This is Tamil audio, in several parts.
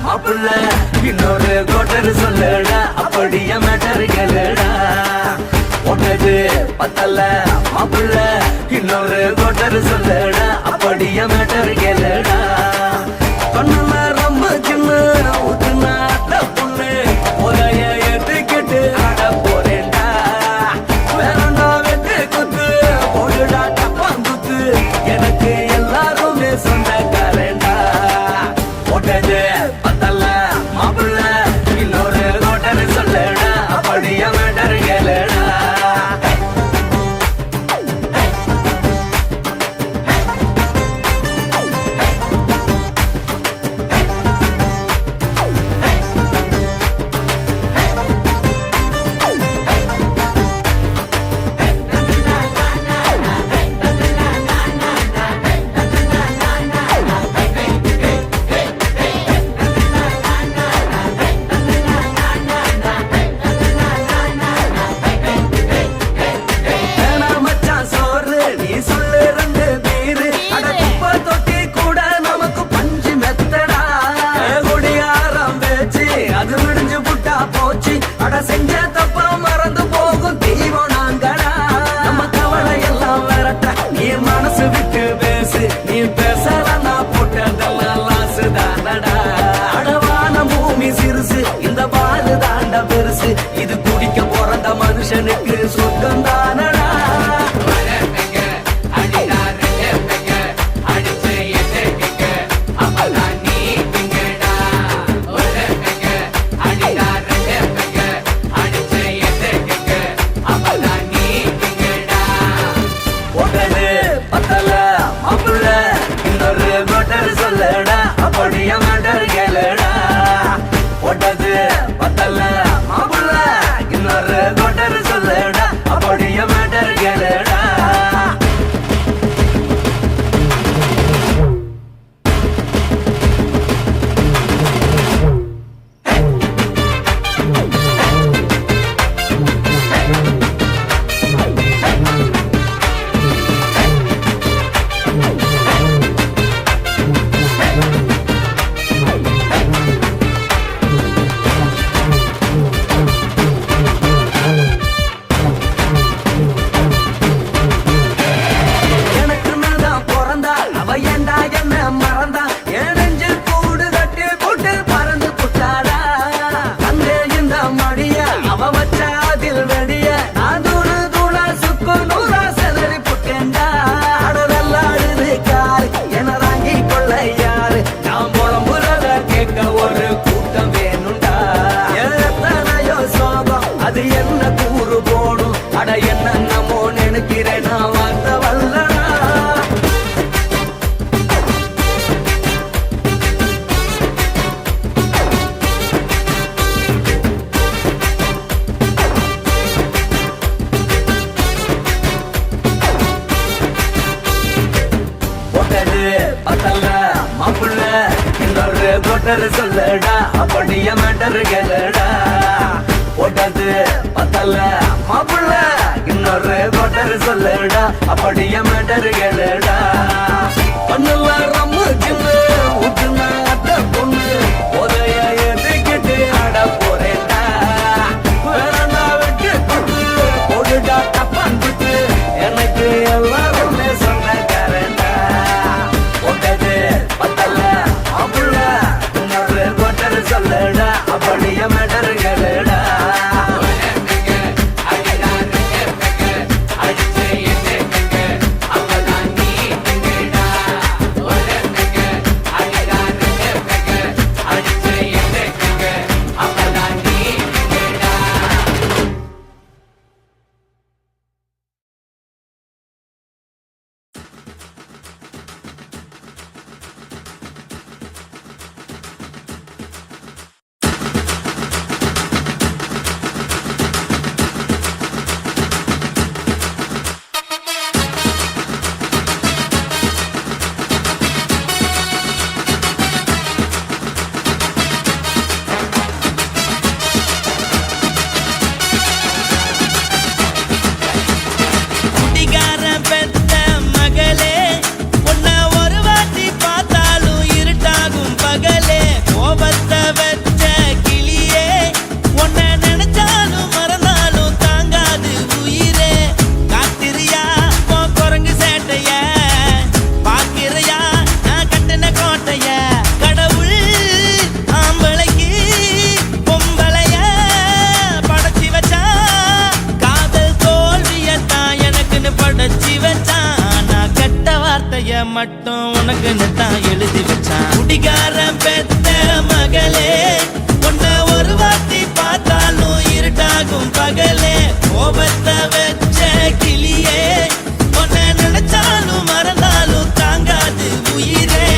மாப்பிள்ள இன்னொரு கோட்டர் சொல்லுடா அப்படிய மேட்டர் கேளுடா ஒட்டது பத்தல மாப்பிள்ள இன்னொரு கோட்டர் சொல்லுடா அப்படிய மேட்டர் கேளுடா கண்ணுல ரொம்ப சின்ன ஊத்துனா புண்ணு ஒரைய ஏத்துக்கிட்டு ஆட போறேன்டா வேறண்டா வெட்டு குத்து போடுடா டப்பாங்குத்து எனக்கு எல்லாருமே சொந்தக்காரன்டா ஒட்டது பத்தல மாப்பிள்ள இன்னொரு கோட்டர் சொல்லுடா அப்படிய மேட்டர் கேளுடா செஞ்ச தப்பா மறந்து போகும் தெய்வம் நாங்கடா நம்ம கவலை எல்லாம் விரட்ட நீ மனசு விட்டு பேசு நீ பேசலன்னா போட்டதெல்லாம் லாசு தானடா அடவான பூமி சிறுசு இந்த பாலு தாண்ட பெருசு இது குடிக்க பிறந்த மனுஷனுக்கு சொர்க்கம் தானடா சொல்லடா அப்படிய மேட்டர் கேளுடா ஒட்டது பத்தல மாப்பிள்ள இன்னொரு கோட்டர் சொல்லடா அப்படிய மேட்டர் கேளுடா ஒரு கூட்டம் வேணுண்டா எத்தனையோ சோகம் அது என்ன கூறு போடும் அட என்னமோ நினைக்கிறேன் நான் வார்த்தை வல்லடா ஒட்டது பத்தல மாப்பிள்ள இன்னொரு கோட்டர் சொல்லடா அப்படிய மேட்டர் கேளுடா ஒட்டது பத்தல மாப்பிள்ள இன்னொரு கோட்டர் சொல்லடா அப்படிய மேட்டர் கேளுடா கண்ணுல ரொம்ப சின்ன ஊத்துனா பொண்ணு உதய எதுக்கிட்டு ஆட போறேன்டா வேறண்டா வெட்டு குத்து போடுடா டப்பாங்குத்து எனக்கு எல்லாருமே சொந்தக்காரன்டா ஒட்டது பத்தல மாப்பிள்ள இன்னொரு கோட்டர் சொல்லடா அப்படிய மேட்டர் கேளுடா பகலே கோபத்தை வச்ச கிளியே உன்னை நினைச்சாலும் மறந்தாலும் தாங்காது உயிரே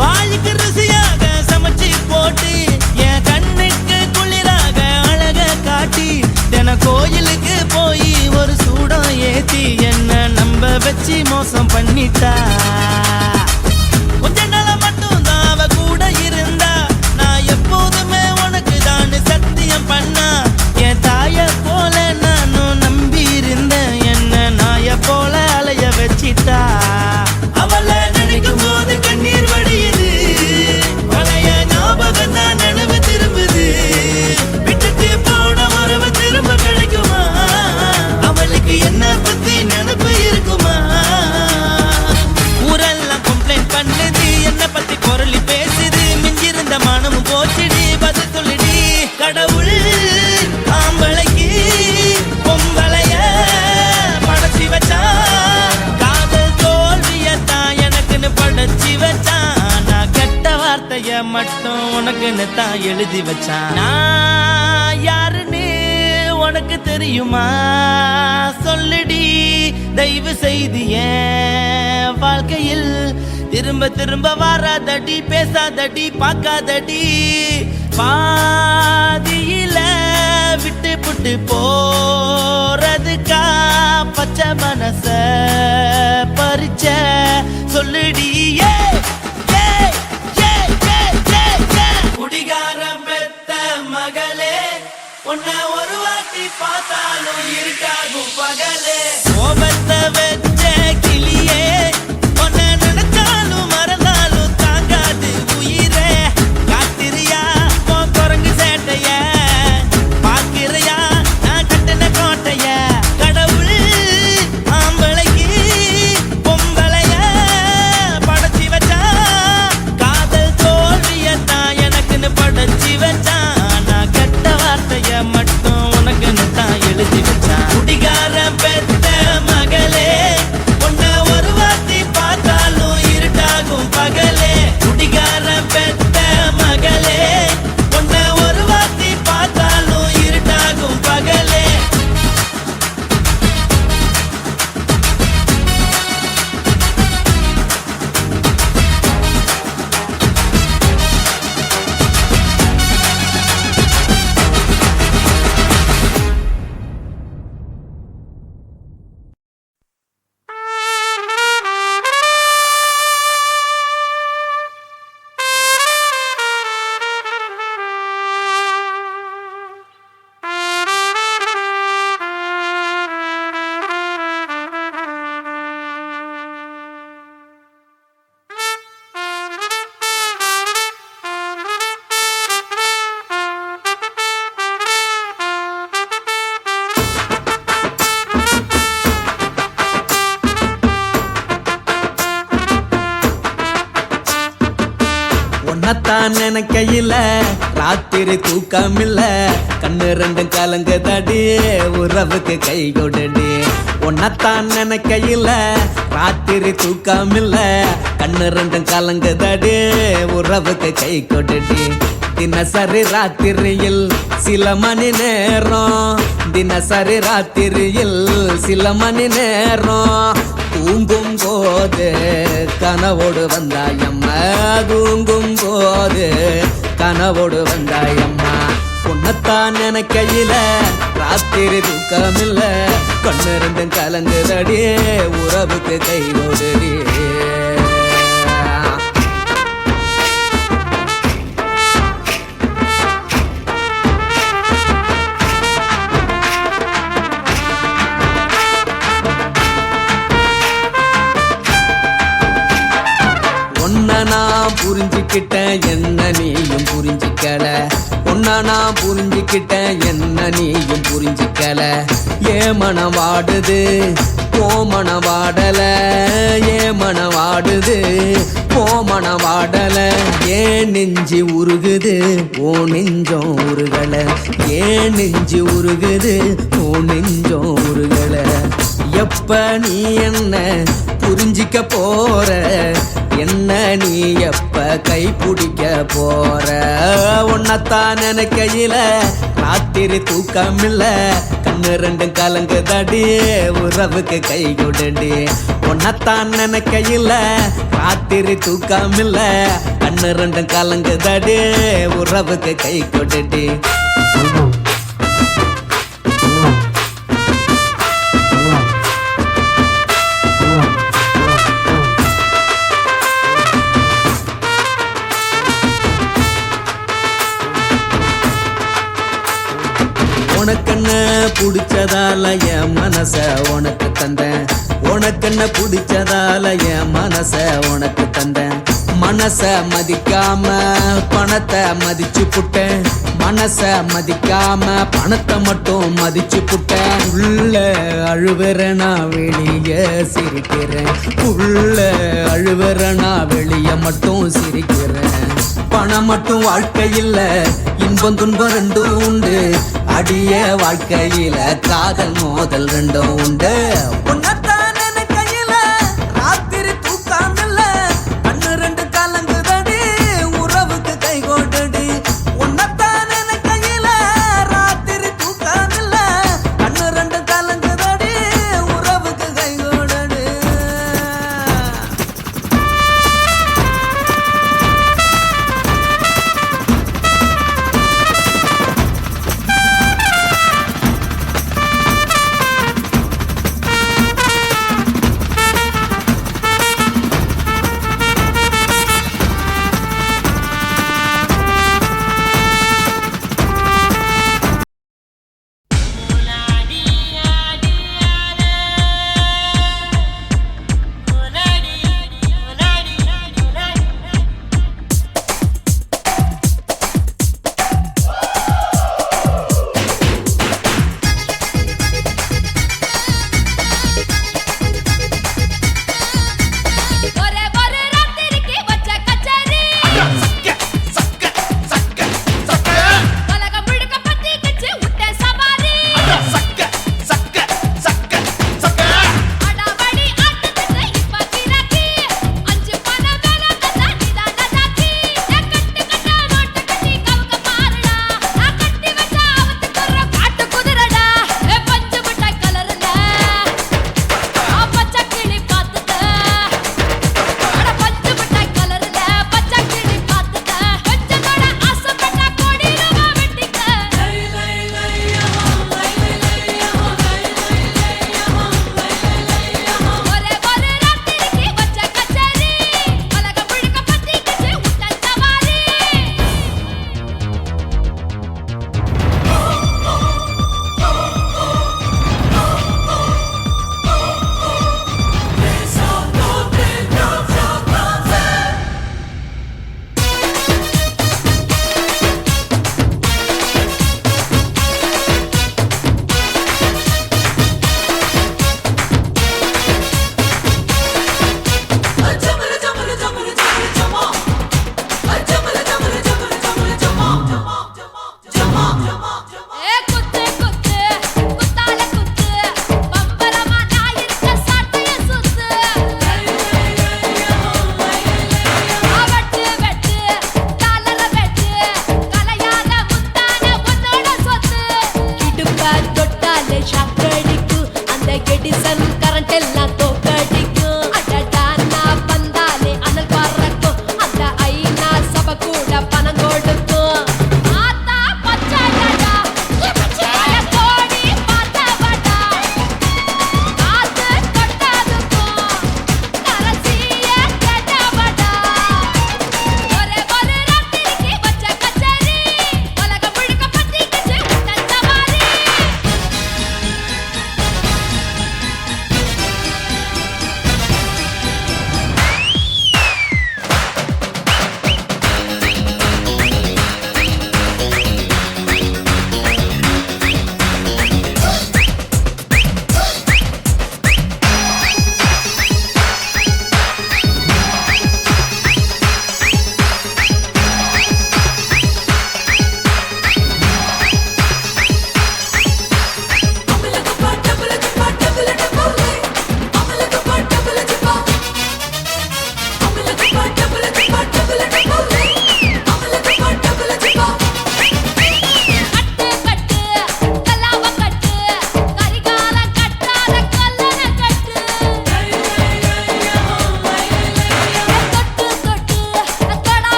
வாய்க்கு ருசியாக சமைச்சு போட்டு என் கண்ணுக்கு குளிராக அழக காட்டி தின கோயிலுக்கு போய் ஒரு சூடம் ஏத்தி என்ன நம்ப வச்சு மோசம் பண்ணிட்டா கொஞ்ச நாள மட்டும் தான் அவ கூட இருந்தா நான் எப்போதுமே உனக்கு தான் சத்தியம் பண்ணா என் தாய போல நானும் நம்பி இருந்தேன் என்ன நாய போல அலைய வச்சிட்டா அவளை நினைக்கும் போது கண்ணீர் வடியுது பழைய ஞாபகம் தான் நினைவு திரும்புது விட்டுட்டு போன உறவு திரும்ப கிடைக்குமா அவளுக்கு என்ன பத்தி நினைப்பு இருக்குமா ஊரெல்லாம் கம்ப்ளைண்ட் பண்ணுது என்ன பத்தி பொருளி பேசுது மிஞ்சிருந்த மானமும் போச்சுடி பதில் சொல்லுடி கடவுள் ஆம்பளைக்கு பொம்பளைய படைச்சி வச்சா காதல் தோல்வியத்தான் எனக்குன்னு படைச்சி வச்சான் நான் கெட்ட வார்த்தைய மட்டும் உனக்குன்னு தான் எழுதி வச்சான் நான் யாருன்னு உனக்கு தெரியுமா சொல்லுடி தயவு செய்து என் வாழ்க்கையில் திரும்ப திரும்ப வராதடி பேசாதடி பார்க்காதடி பாதியில விட்டு புட்டு போறதுக்கா பச்சை மனச பறிச்ச சொல்லுடி குடிகாரம் பெத்த மகளே உன்னை ஒரு வாட்டி பார்த்தாலும் இருக்காகும் பகலே கோபத்தை வச்ச கிளியே உன்னை நினைச்சாலும் மறந்தாலும் தாங்காது உயிரே காத்திரியா உன் குரங்கு சேட்டைய பாக்கிறியா நான் கட்டின கோட்டைய கடவுள் ஆம்பளைக்கு பொம்பளைய படைச்சி வச்சா காதல் தோல்வியத்தான் எனக்குன்னு படைச்சி வச்சான் நான் கெட்ட வார்த்தைய மட்டும் உனக்குன்னு தான் எழுதி வச்சான் குடிகாரம் பெத்த மகளே உன்னை ஒரு வாட்டி பார்த்தாலும் இருட்டாகும் பகலே குடிகாரம் பெத்த மகளே உன்னை ஒரு வாட்டி பார்த்தாலும் இருட்டாகும் பகலே உன்னத்தான் நினைக்கையில ராத்திரி தூக்கமில்ல கண்ணு ரெண்டும் கலங்குதடி உறவுக்கு கை கொடுடி உன்னத்தான் நினைக்கையில ராத்திரி தூக்கமில்ல கண்ணு ரெண்டும் கலங்குதடி உறவுக்கு கை கொடுடி தினசரி ராத்திரியில் சில மணி நேரம் தினசரி ராத்திரியில் சில மணி நேரம் தூங்கும் போது கனவோடு வந்தாயம்மா தூங்கும் போது கனவோடு வந்தாயம்மா உன்னத்தான் நினைக்கையில ராத்திரி தூக்கமில்ல கண்ணு ரெண்டும் கலங்குதடி உறவுக்கு கை ஓடுடி நான் புரிஞ்சுக்கிட்டேன் என்ன நீயும் புரிஞ்சிக்கல உன்ன நான் புரிஞ்சுக்கிட்டேன் என்ன நீயும் புரிஞ்சிக்கல ஏன் மனம் வாடுது ஓமன வாடல ஏன் மனவாடுது ஓமன வாடல ஏன் நெஞ்சு உருகுது ஓ நெஞ்சம் உருகல ஏன் நெஞ்சு உருகுது ஓ நெஞ்சம் உருகல எப்ப நீ என்ன புரிஞ்சிக்க போற என்ன நீ எப்ப கை பிடிக்க போற உன்னத்தான் நினைக்கையில ராத்திரி தூக்கம் இல்ல கண்ணு ரெண்டும் கலங்குதடி உறவுக்கு கை கொடுடி உன்னத்தான் நினைக்கையில ராத்திரி தூக்கம் இல்ல கண்ணு ரெண்டும் கலங்குதடி உறவுக்கு கை கொடுடி உனக்கென்ன பிடிச்சதால என் மனச உனக்கு தந்தேன் உனக்கென்ன பிடிச்சதால என் மனச உனக்கு தந்தேன் மனச மதிக்காம பணத்தை மதிச்சு புட்டேன் மனச மதிக்காம பணத்தை மட்டும் மதிச்சு புட்டேன் உள்ள அழுவுற நான் வெளிய சிரிக்கிறேன் உள்ள அழுவுற நான் வெளிய மட்டும் சிரிக்கிறேன் பணம் மட்டும் வாழ்க்கையில் இன்பம் துன்பம் ரெண்டும் உண்டு அடிய வாழ்க்கையில காதல் மோதல் ரெண்டும் உண்டு உன்னத்தான் நினைக்கையில ராத்திரி தூக்கம் இல்ல கண்ணு ரெண்டு கலங்குதடி உறவுக்கு கை கோட்டடி உன்னத்தான் நினைக்கையில ராத்திரி தூக்கம் இல்ல கண்ணு ரெண்டு கலங்குதடி உறவுக்கு கை கோட்டடி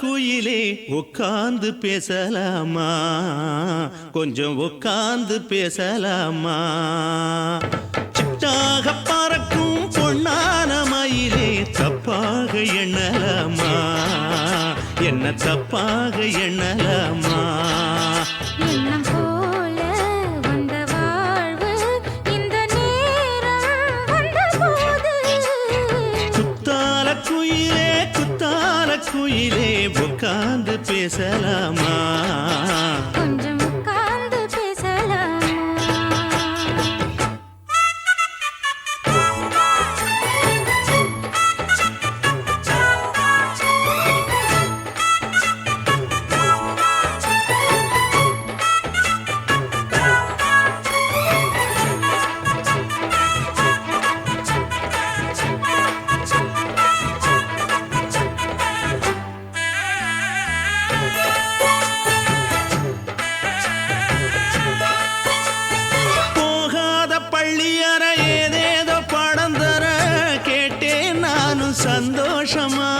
குயிலே உட்கார்ந்து பேசலாமா கொஞ்சம் உட்கார்ந்து பேசலாமா சிட்டாக பறக்கும் பொன்னான மயிலே தப்பாக எண்ணலாமா என்ன தப்பாக எண்ணலாமா எண்ணம் போல வந்த வாழ்வு இந்த நேரம் வந்தபோது குத்தால குயிலே உட்கார்ந்து பேசலாமா கொஞ்சம் உட்கார்ந்து பேசலாமா போகாத பள்ளியற ஏதேதோ படம் தர கேட்டேன் நானும் சந்தோஷமா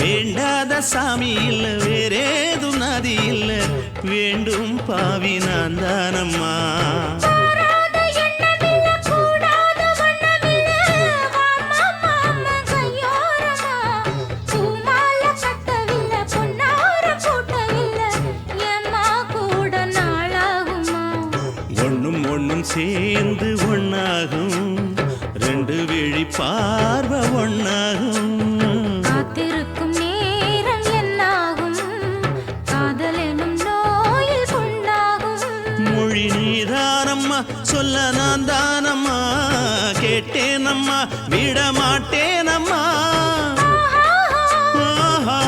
வேண்டாத சாமி இல்ல வேறேது நதி இல்ல வேண்டும் பாவி நான் தானம்மா கூடாத எண்ணமில்ல கூடாத வண்ணமில்ல மாமா மாமா கையோரமா பூமால கட்டவில்லை பொன்னார கூட்டவில்லை ஏம்மா கூட நாளாகுமா ஒண்ணும் சேர்ந்து ஒண்ணாகும் ரெண்டு விழி பார்வை ஒண்ணாகும் காத்திருக்கும் நேரம் என்னாகும் காதல் எனும் நோயில் புண்ணாகும் மொழி நீதானம்மா சொல்ல நான் தானம்மா கேட்டேனம்மா விட மாட்டேனம்மா ஆஹா.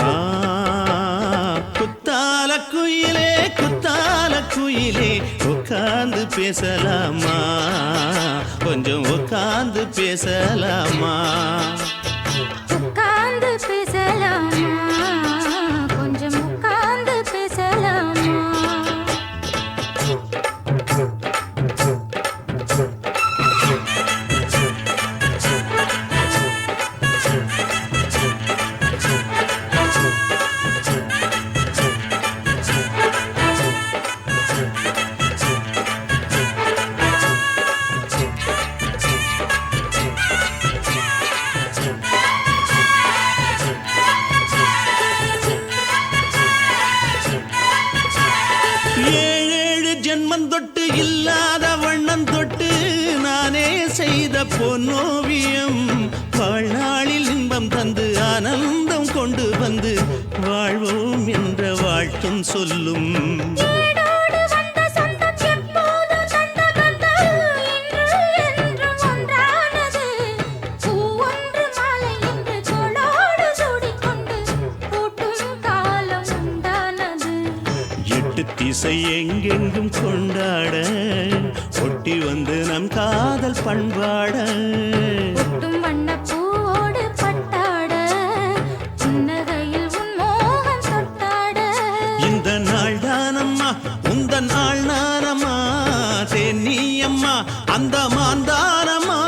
ஆ, குத்தால குயிலே உட்கார்ந்து பேசலாமா கொஞ்சம் உட்கார்ந்து பேசலாமா உட்கார்ந்து பேசலாமா கொஞ்சம் உட்கார்ந்து பேசலாமா ஏழேழு ஜென்மம் தொட்டு இல்லாத வண்ணம் தொட்டு நானே செய்த பொன்னோவியம் வாழ்நாளில் இன்பம் தந்து ஆனந்தம் கொண்டு வந்து வாழ்வோம் என்ற வாழ்த்தும் சொல்லும் ஏடோடு வந்த சொந்தம் எப்போதும் தந்த பந்தம் இன்று என்றும் ஒன்றானது பூ ஒன்று மாலை என்று தோளோடு சூடிக்கொண்டு பூட்டும் காலம் உண்டானது எட்டு திசை எங்கெங்கும் கொண்டாட ஒட்டி வந்து நம் காதல் பண்பாட ஒட்டும் வண்ணப் பூவோடு பட்டாட புன்னகையில் உன் மோகம் தொட்டாட இந்த நாள் தானம்மா உந்த நாள் நானம்மா தென்னியம்மா அந்த மாந்தானம்மா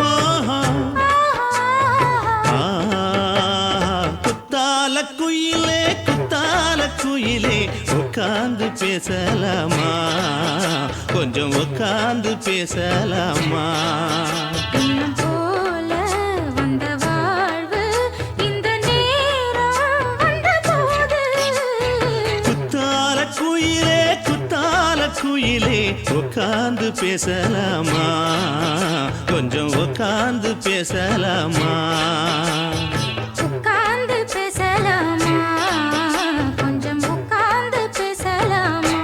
ஆஹா. ஆ, குத்தால குயிலே உட்கார்ந்து பேசலாமா கொஞ்சம் உட்கார்ந்து பேசலாமா எண்ணம் போல வந்த வாழ்வு இந்த நேரம் வந்தபோது குத்தால குயிலே உட்கார்ந்து பேசலாமா கொஞ்சம் உட்கார்ந்து பேசலாமா உட்கார்ந்து பேசலாமா கொஞ்சம் உட்கார்ந்து பேசலாமா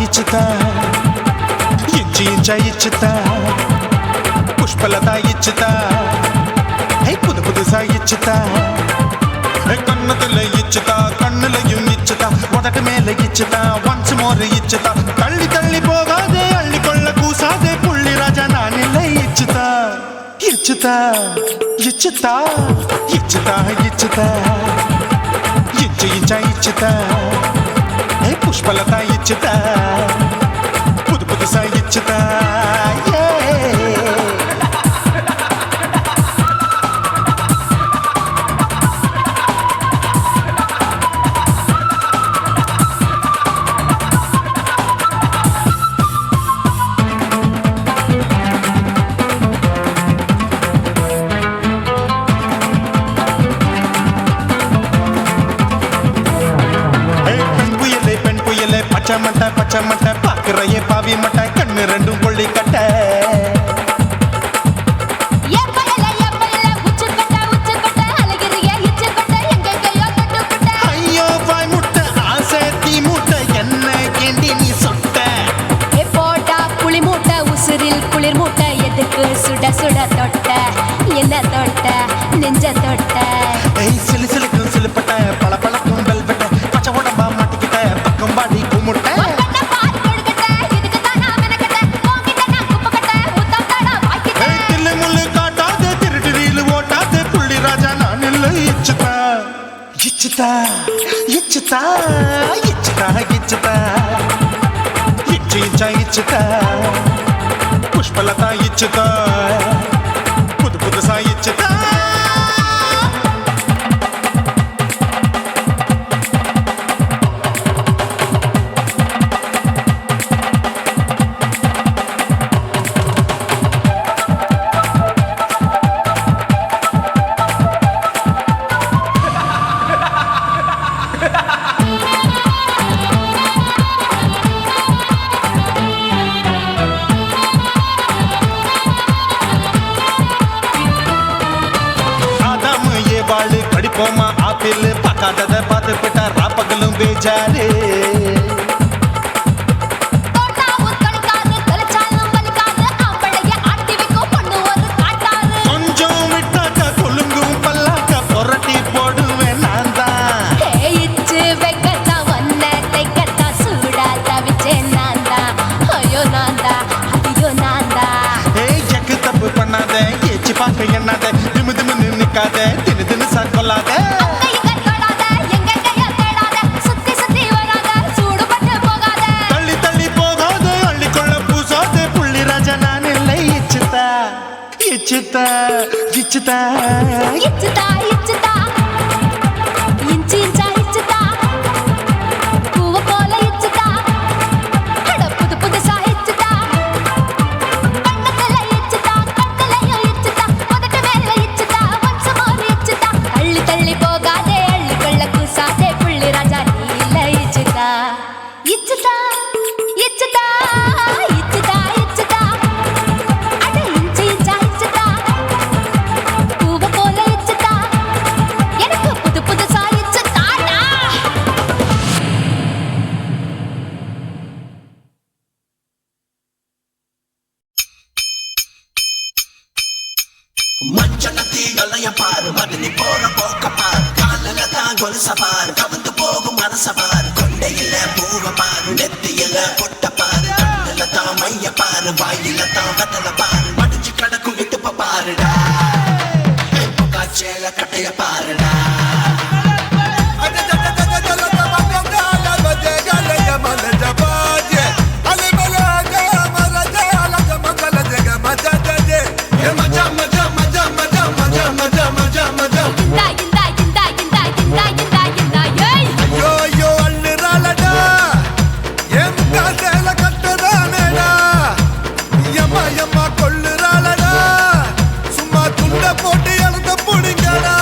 ఇచ్చుతా ఇంచి ఇంచ ఇచ్చుతా పుష్పలత ఇచ్చుతా புது புதுசா இச்சுதா கண்ணத்துல இச்சுதா கண்ணுலையும் இச்சுதா உதட்டு மேல இச்சுதா ஒன்ஸ் மோர் இச்சுதா தள்ளி தள்ளி போகாதே அள்ளி கொள்ள கூசாதே புள்ளி ராஜா நான் இல்லை இச்சுதா இச்சுதா இச்சுதா இச்சுதா இச்சுதா இச்சு இச்சா இச்சுதா புஷ்பலதா இச்சுதா புது புதுசா இச்சுதா பச்சை மட்டை பாக்குறையே பாவி மட்டை கண்ணு ரெண்டும் கொள்ளி கட்ட ஐயோ வாய் முட்டை ஆசை தீ முட்டை என்ன கேண்டி நீ சொட்ட போட்டா புளி மூட்டை உசுரில் குளிர் மூட்டை எதுக்கு சுட சுட தொட்ட என்ன தொட்ட நெஞ்ச தொட்ட சிலு சிலுக்கும் சிலுப்பட்ட பல பழக்கும் வெல்வெட்ட பச்சை உடம்பா மாட்டிக்கிட்ட பக்கம் பாடி குமுட்ட இச்சுதா இச்சுதா இச்சுதா இச்சுதா இச்சு இச்சா இச்சுதா புஷ்பலதா இச்சுதா புது புதுசா இச்சுதா படிப்போமா ஆப்பிள் பார்க்காதத பார்த்து விட்டா ராப்பகலும் பேஜாரு கொஞ்சம் விட்டாக்க கொலுங்கும் பல்லாக்க புரட்டி போடுவேன் நான் தான் இச்சு வைக்கத்தா வந்த தைக்கத்தா சூடா தவிச்சேன் நான் தான் ஐயோ நான் தான் ஐயோ நான் தான் எக்கு தப்பு பண்ணாத ஏச்சு பார்க்க எண்ணாத திமு திமுன்னு நிக்காத தினு தினு கொல்லாத தள்ளி தள்ளி போகாத அள்ளி கொள்ள பூசாத புள்ளி ராஜா நான் இல்லை இச்சுதா இச்சுதா இச்சுதா இச்சுதா இச்சுதா இஞ்சி இஞ்சா இச்சுதா பூவ போல இச்சுதா புது புதுசா இச்சுதா கண்ணத்துல இச்சுதா கண்ணலையும் இச்சுதா உதட்டு மேல இச்சுதா ஒன்ஸ் மோர் இச்சுதா தள்ளி தள்ளி போகாதே அள்ளி கொள்ள கூசாதே புள்ளி ராஜா நீ இல்ல இச்சுதா இச்சுதா இச்சுதா இச்சுதா இச்சுதா அட இஞ்சி இஞ்சா இச்சுதா பூவ போல இச்சுதா எனக்கு புது புதுசா இச்சுதாடா மஞ்சனத்தி கலைய பாரு மதினி போற போக்க பாரு காலில தான் கொலுச பாரு கவுந்து போகும் மனச பாரு கொண்டையில பூவ பாரு நெத்தியில பொட்ட பாரு கண்ணுல தான் மைய பாரு வாயில தான் வெத்தல பாரு மடிச்சு கிடக்கும் இடுப்ப பாருடா காய்ச்சல கட்டைய பாருடா கொள்ளுறாளடா சும்மா துண்ட போட்டு எழுத புடிங்கடா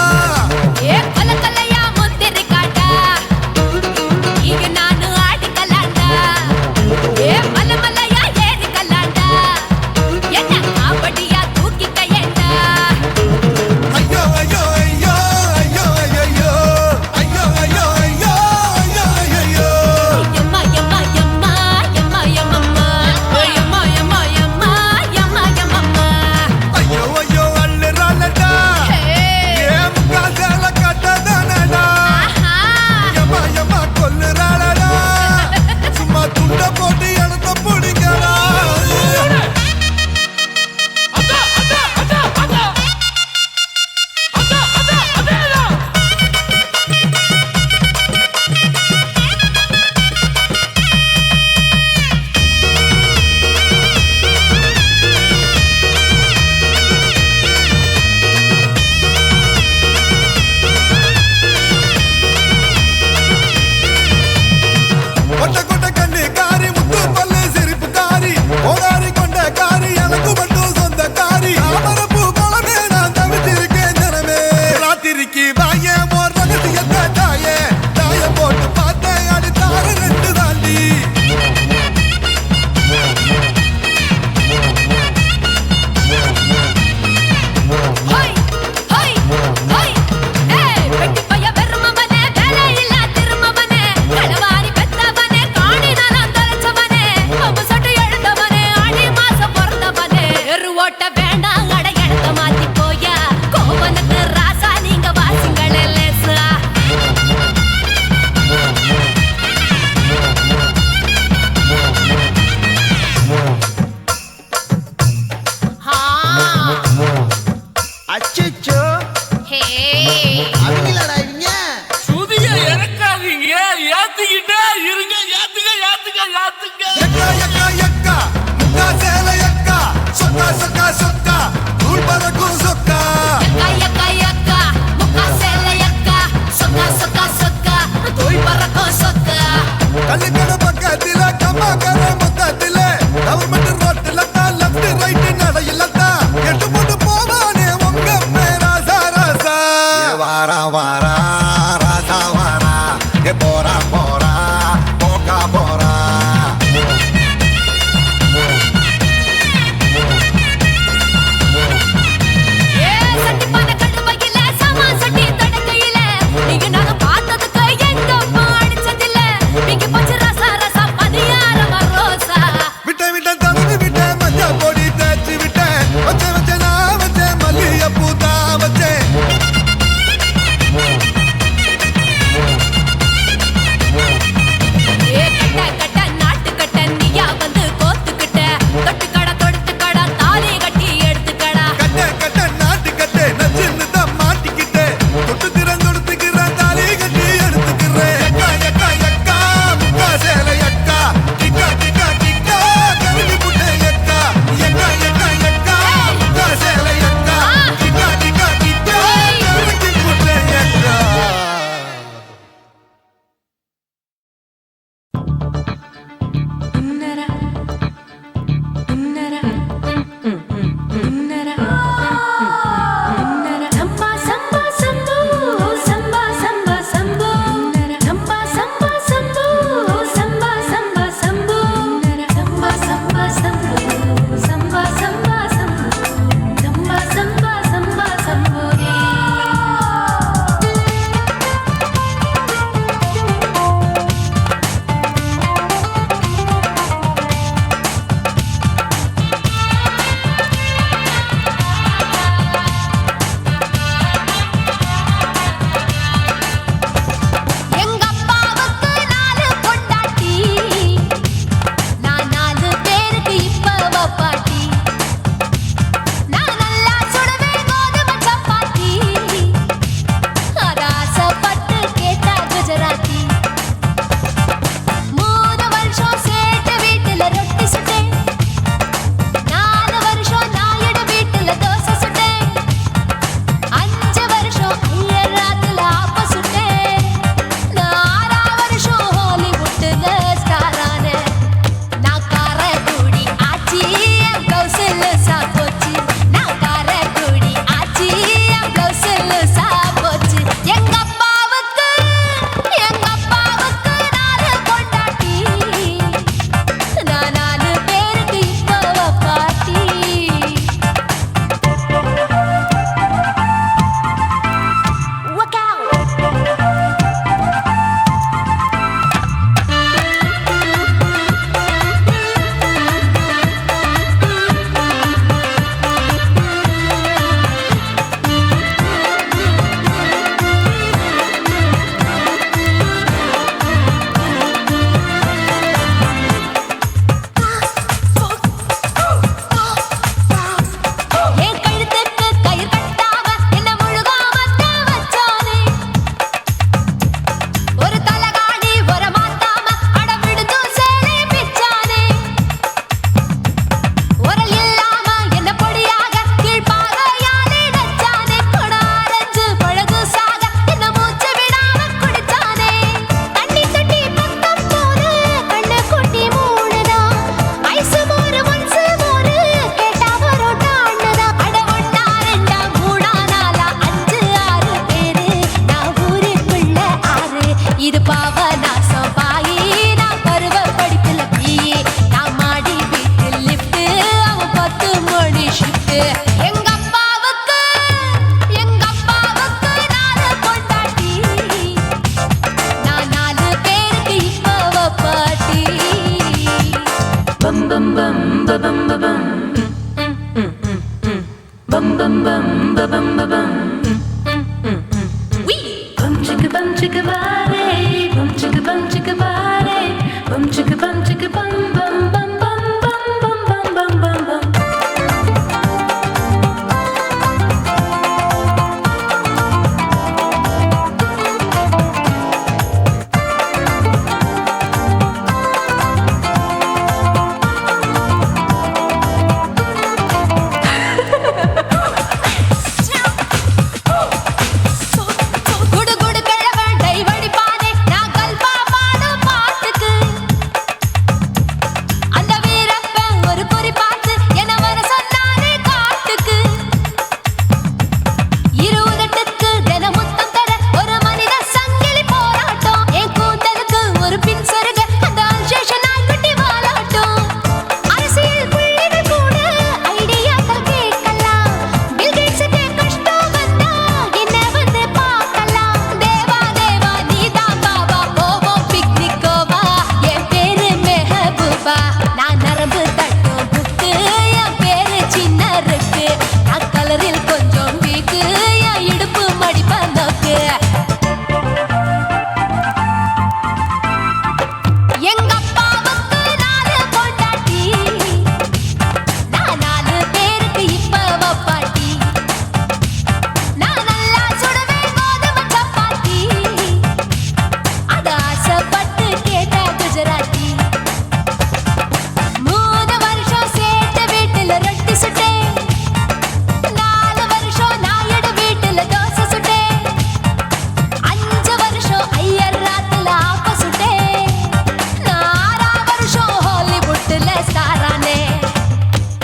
குடு குடு கிழவன் டைவடி பானே நான் கல்பா பாடும் பாட்டுக்கு அந்த வீரப்பன் ஒரு குறி பார்த்து என்ன வர சொன்னானே காட்டுக்கு இருபதெட்டுக்கு தின முத்தம் தர ஒரு மனித சங்கிலி போராட்டம் என் கூந்தலுக்கு ஒரு பின் சொருக அந்த அல்சேஷன் நாய்க்குட்டி வாலாட்டம் அரசியல் புள்ளிகள் கூட ஐடியாக்கள் கேட்கலாம் பில் கேட்ஸுக்கு கஷ்டம் வந்தா என்ன வந்து பார்க்கலாம் தேவா தேவா நீதான் பாபா போவோம் பிக்னிக்கோவா என் பேரு மெஹபூபா நான் நரம்பு தட்டும் புக்கு என் பேரு சின்ன இருக்கு நான் கலரில் கொஞ்சம் வீக்கு என் இடுப்பு மடிப்ப நோக்கு எங்க அப்பாவுக்கு 4 பொண்டாட்டி நான் 4 பேருக்கு இப்ப வப்பாட்டி நான் நல்லா சுடுவேன் கோதுமை சப்பாத்தி அத ஆசைப்பட்டு கேட்ட குஜராத்தி 3 வருஷம் சேர்த்த வீட்டுல ரொட்டி சுட்டேன் 4 வருஷம் நாயுடு வீட்டுல தோசை சுட்டேன் 5 வருஷம் ஐயர் ராத்துல ஆப்ப சுட்டேன் 6 வருஷம் ஹாலிவுட்ல ஸ்டாரானே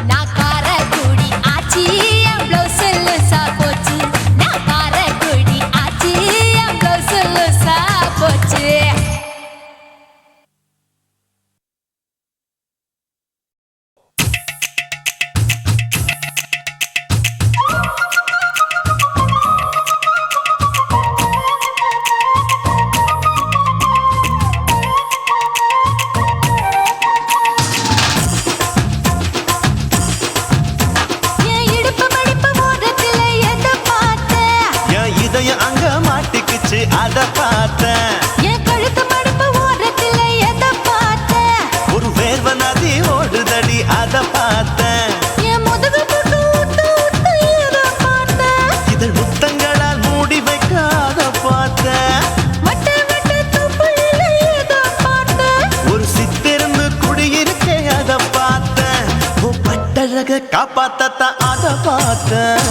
நான் காரக்குடி ஆச்சி என் ப்ளவுஸ் லூசா போச்சு நான் காரக்குடி ஆச்சி என் ப்ளவுஸ் லூசா போச்சு என் இடுப்பு மடிப்பு ஓரத்துல எதை பார்த்தேன் என் இதயம் அங்க மாட்டிக்குச்சு அத பார்த்தேன் என் கழுத்து மடிப்பு ஓரத்துல எதை பார்த்தேன் ஒரு வேர்வ நதி ஓடுதடி அத பார்த்தேன் என் முதுகு புட்டு ஊத்து ஊத்து எதை பார்த்தேன் இதழ் முத்தங்களால் மூடி வைக்க அத பார்த்தேன் வட்ட வட்ட துப்புல எதை பார்த்தேன் ஒரு சித்திருந்து குடியிருக்கே அத பார்த்தேன் உன் பட்டழக காப்பாத்தத்தான் அத பார்த்தேன்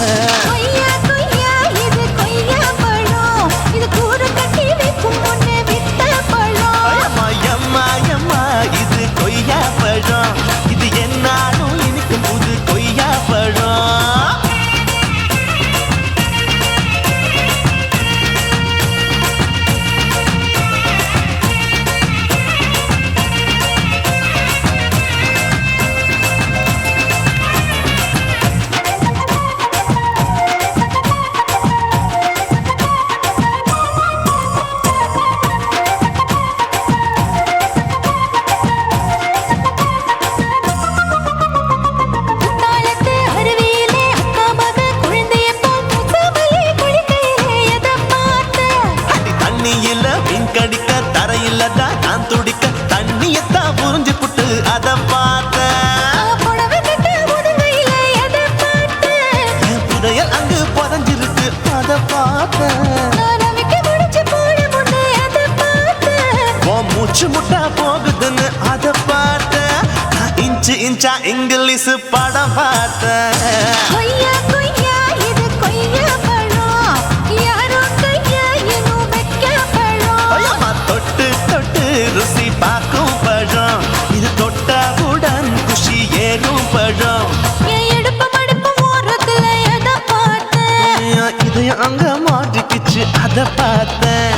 கொய்யா கொய்யா இது கொய்யா பழம் இது கூறு கட்டி வைக்கும் முன்னே விட்ட பழம் அம்மா அம்மா அம்மா இது கொய்யா பழம் இது என்னாலும் இனிக்கும் புது கொய்யா பழம் குத்தாலத்து அருவியிலே அக்கா மக குழந்தைய போல் முத்தமல்லி குளிக்கையிலே எதை பார்த்தேன் அடி தண்ணியில மீன் கடிக்க தரையில தான் நான் துடிக்க தண்ணியத்தான் புரிஞ்சு புட்டு அத பார்த்தேன் புடவை கட்ட முதுகையில எதை பார்த்தேன் என் புதையல் அங்கு புதஞ்சிருக்கு அத பார்த்தேன் நான் ரவிக்கு முடிச்சு போட முன்னே எதை பார்த்தேன் உன் மூச்சு முட்டா போகுதுன்னு அத பார்த்தேன் நான் இன்ச்சு இன்ச்சா இங்கிலீஷ் படம் பார்த்தேன் கொய்யா கொய்யா இது கொய்யா பழம் யாரோ கையா இன்னும் வைக்க பழம் ஐயம்மா தொட்டு தொட்டு ருசி பார்க்கும் பழம் இது தொட்டாவுடன் குஷி ஏறும் பழம் என் இடுப்பு மடிப்பு ஓரத்துல எதை பார்த்தேன் என் இதயம் அங்க மாட்டிக்கிச்சு அத பார்த்தேன்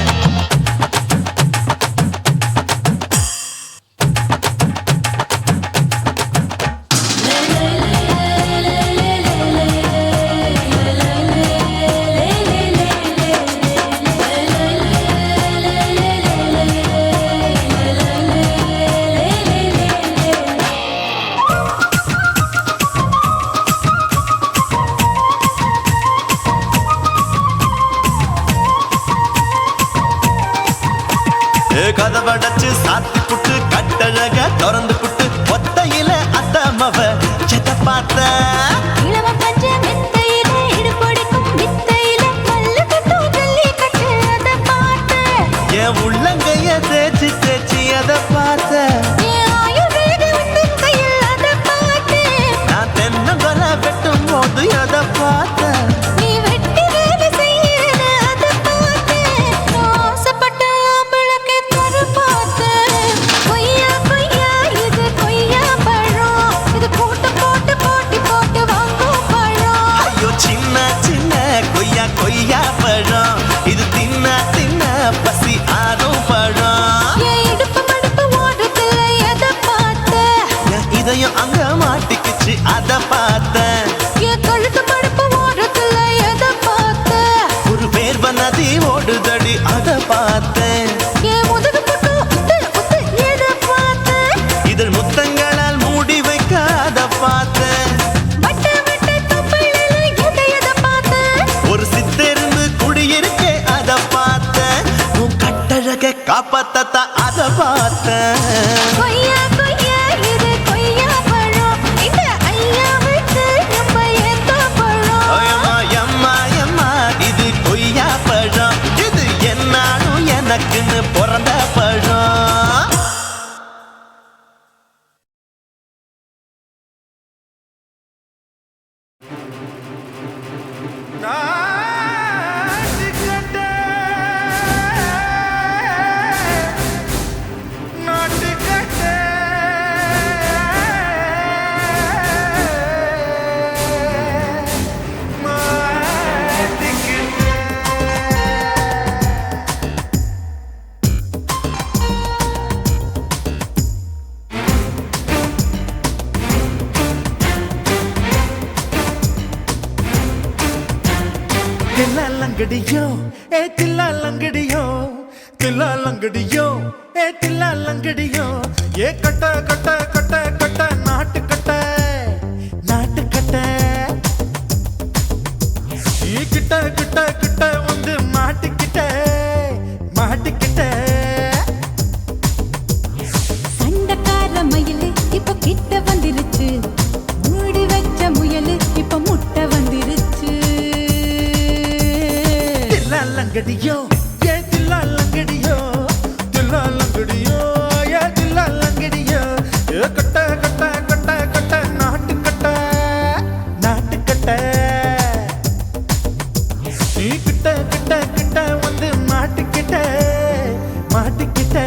கதவடைச்சு சாத்தி புட்டு கட்டழக திறந்து புட்டு ஒத்தையில அத்தமவ செத்த பார்த்த இளவ பஞ்ச மெத்தையில இடுபொடிக்கும் வித்தையில மல்லு கட்டும் ஜல்லி கட்டு அத பார்த்து என் உள்ளங்கைய தேய்ச்சி தேய்ச்சி அதை பார்த்த என் ஆயுர்வேத உந்தன் கையில் அத பார்த்து நான் தென்னங்கொலை வெட்டும் போது அதை பார்த்த நீ வெட்டி வேலை செய்யற அத பார்த்து நான் ஆசைப்பட்ட ஆம்பளக்கு தர பார்த்து கொய்யா கொய்யா இது கொய்யா பழம் இது போட்டு போட்டு போட்டி போட்டு வாங்கும் பழம் ஐயோ சின்ன சின்ன கொய்யா கொய்யா பழம் இது தின்ன தின்ன பசி ஆறும் பழம் என் இடுப்பு மடுப்பு ஓடுறதுல எதை பார்த்த என் இதயம் அங்க மாட்டிக்கிச்சு அதை பார்த்தேன் என் கழுத்து மடுப்பு ஓடுறதுல எதை பார்த்த ஒரு வேர்வ நதி ஓடுதடி அதை பார்த்தேன் என் முதுகு பக்கம் உத்து உத்து எதை பார்த்த இதழ் முத்தங்களால் மூடி வைக்க அதை பார்த்தேன் வட்ட வட்ட தொப்பையில எதை பார்த்த ஒரு சித்தெருந்து குடியிருக்கே அதை பார்த்தேன் உன் கட்டழக காப்பாத்தத்த அதை பார்த்தேன் கொய்யா கொய்யா இது கொய்யா பழம் இந்த ஐயாவுக்கு நம்ம எந்த பழம் ஐயம்மா, எம்மா, எம்மா, இது கொய்யா பழம் இது என்னாலும் எனக்குன்னு பிறந்த பழம் தில்லாலங்கடியோ தில்லாலங்கடியோ தில்லாலங்கடியோ தில்லாலங்கடியோ கட்ட கட்ட கட்ட கட்ட நாட்டு கட்ட நாட்டு கட்ட கிட்ட கிட்ட கிட்ட வந்து மாட்டிக்கிட்ட மாட்டிக்கிட்ட சண்டக்கார மயிலு இப்ப கிட்ட வந்துருச்சு மூடி வச்ச முயலு இப்ப முட்டை வந்துருச்சு தில்லாலங்கடியோ தில்லாலங்கடியோ தில்லாலங்கடியோ தில்லாலங்கடியோ கட்ட கட்ட கட்ட கட்ட நாட்டு கட்ட நாட்டு கட்ட நீ கிட்ட கிட்ட கிட்ட வந்து மாட்டிக்கிட்ட மாட்டிக்கிட்ட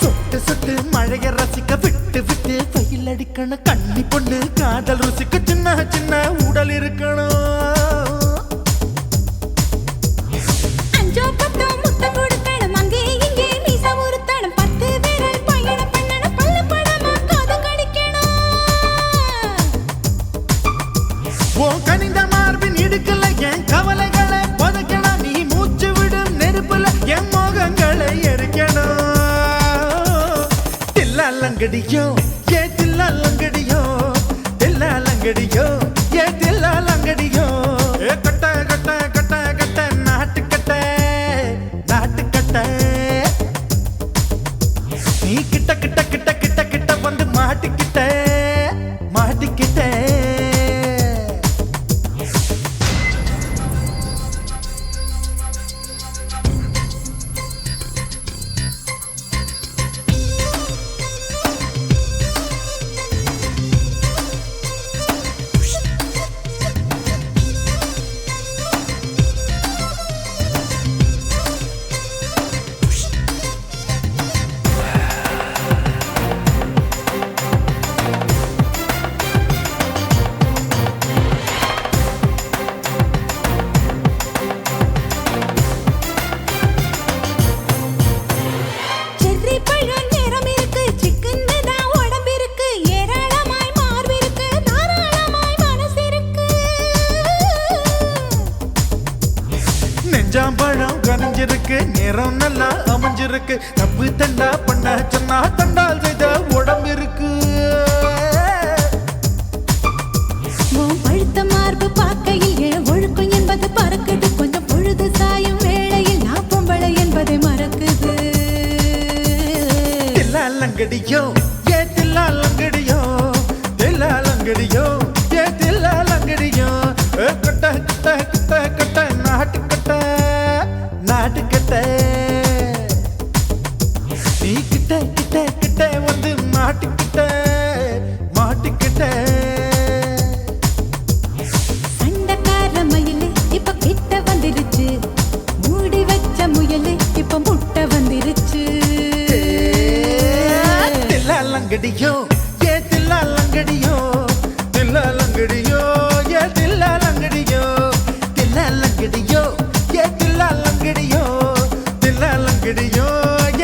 சொட்டு சொட்டு மழைய ரசிக்க விட்டு விட்டு வெயில் அடிக்கணும் கண்ணி பொண்ணு காதல் ருசிக்க சின்ன சின்ன உடல் இருக்கணும் அஞ்சோ பத்தோ முத்தம் கொடுக்கணும் அங்கே இங்கே மீசா உருத்தணும் 10 விரல் பயணம் பண்ணணும் பல்ல படமா காது கடிக்கணும் உன் கனிந்த மார்பின் இடுக்கல என் கவலைகளை புதைக்கணும் நீ மூச்சு விடும் நெருப்புல என் மோகங்களை எரிக்கணும் தில்லாலங்கடியோ தில்லாலங்கடியோ தில்லாலங்கடியோ தில்லாலங்கடியோ கட்ட கட்ட கட்ட கட்ட நாட்டு கட்ட நாட்டு கட்ட நீ கிட்ட கிட்ட கிட்ட கிட்ட கிட்ட வந்து மாட்டிக்கிட்ட மாட்டிக்கிட்ட கஞ்சாம்பழம் கனிஞ்சிருக்கு, நேரம் நல்லா அமைஞ்சிருக்கு. தப்பு தண்டா பண்ண சொன்னா தண்டால் செய்த உடம்பு இருக்கு. பழுத்த மார்பு பார்க்கையில் என் ஒழுக்கம் என்பது பறக்குது. கொஞ்சம் பொழுது சாயும் வேளையில் நான் பொம்பளை என்பதை மறக்குது. தில்லாலங்கடியோ ஏ தில்லாலங்கடியோ, தில்லாலங்கடியோ ஏ தில்லாலங்கடியோ. கட்ட கட்ட கட்ட கட்ட நாட்டு கட்ட நாட்டு கட்ட. நீ கிட்ட கிட்ட கிட்ட வந்து மாட்டிக்கிட்ட மாட்டிக்கிட்ட. சண்டைக்கார மயிலு இப்ப கிட்ட வந்துருச்சு, மூடி வச்ச முயலு இப்ப முட்டை வந்துருச்சு. தில்லாலங்கடியோ ஏ தில்லாலங்கடியோ, தில்லாலங்கடியோ ஏ தில்லாலங்கடியோ. தில்லாலங்கடியோ ஏ தில்லாலங்கடியோ, தில்லாலங்கடியோ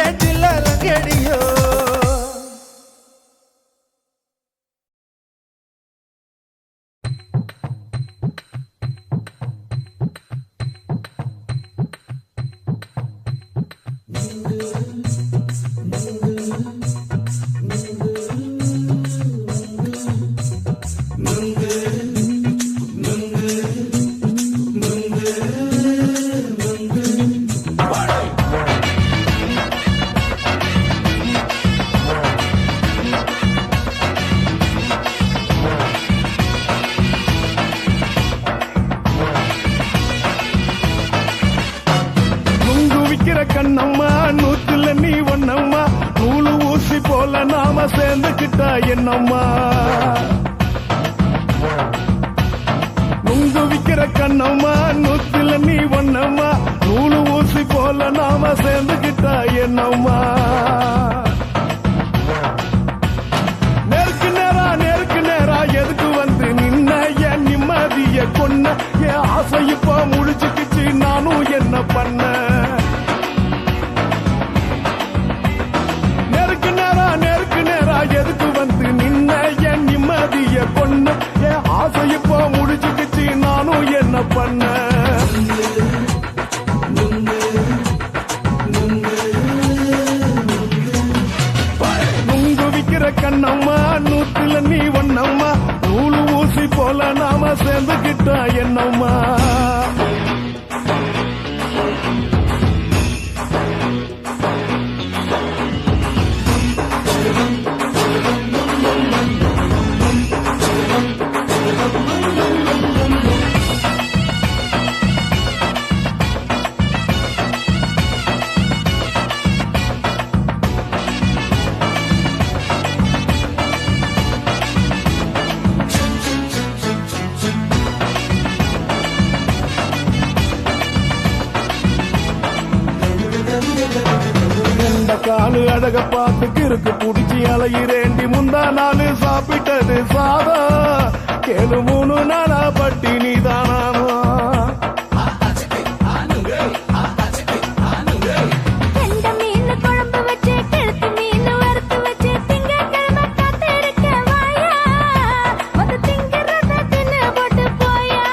ஏ தில்லாலங்கடியோ. கண்ணம்மா நூத்துல நீ ஒன்னம்மா, நூலு ஊசி போல நாம சேர்ந்துக்கிட்டா என்னம்மா. நுங்கு விக்கிற கண்ணம்மா நூத்துல நீ ஒன்னம்மா, நூலு ஊசி போல நாம சேர்ந்துக்கிட்டா என்னம்மா. நேருக்கு நேரா எதுக்கு வந்து நின்ன, என் நிம்மதிய கொன்ன, என் ஆசை இப்ப முடிச்சுக்கிச்சு, நானும் என்ன பண்ண. நேருக்கு நேரா எதுக்கு வந்து நின்ன, என் நிம்மதிய கொன்ன, என் ஆசை இப்போ முடிச்சுக்கிச்சு, நானும் என்ன பண்ண. நுங்கு விக்கிற கண்ணம்மா நூத்துல நீ ஒன்னம்மா, நூலு ஊசி போல நாம சேர்ந்துக்கிட்டா என்னம்மா. காலு அழக பார்த்து கிறுக்கு புடிச்சி அலையிறேண்டி, முந்தா நாலு சாப்பிட்டது சாதம், கேளு 3 நாளா பட்டினி தானானோ. கெண்ட மீன் குழம்பு வச்சு, கெளுத்து மீன் வறுத்து வச்சு, திங்கட்கிழமை காத்திருக்க வாயா, வந்து திங்கிறத தின்னு போட்டு போயா.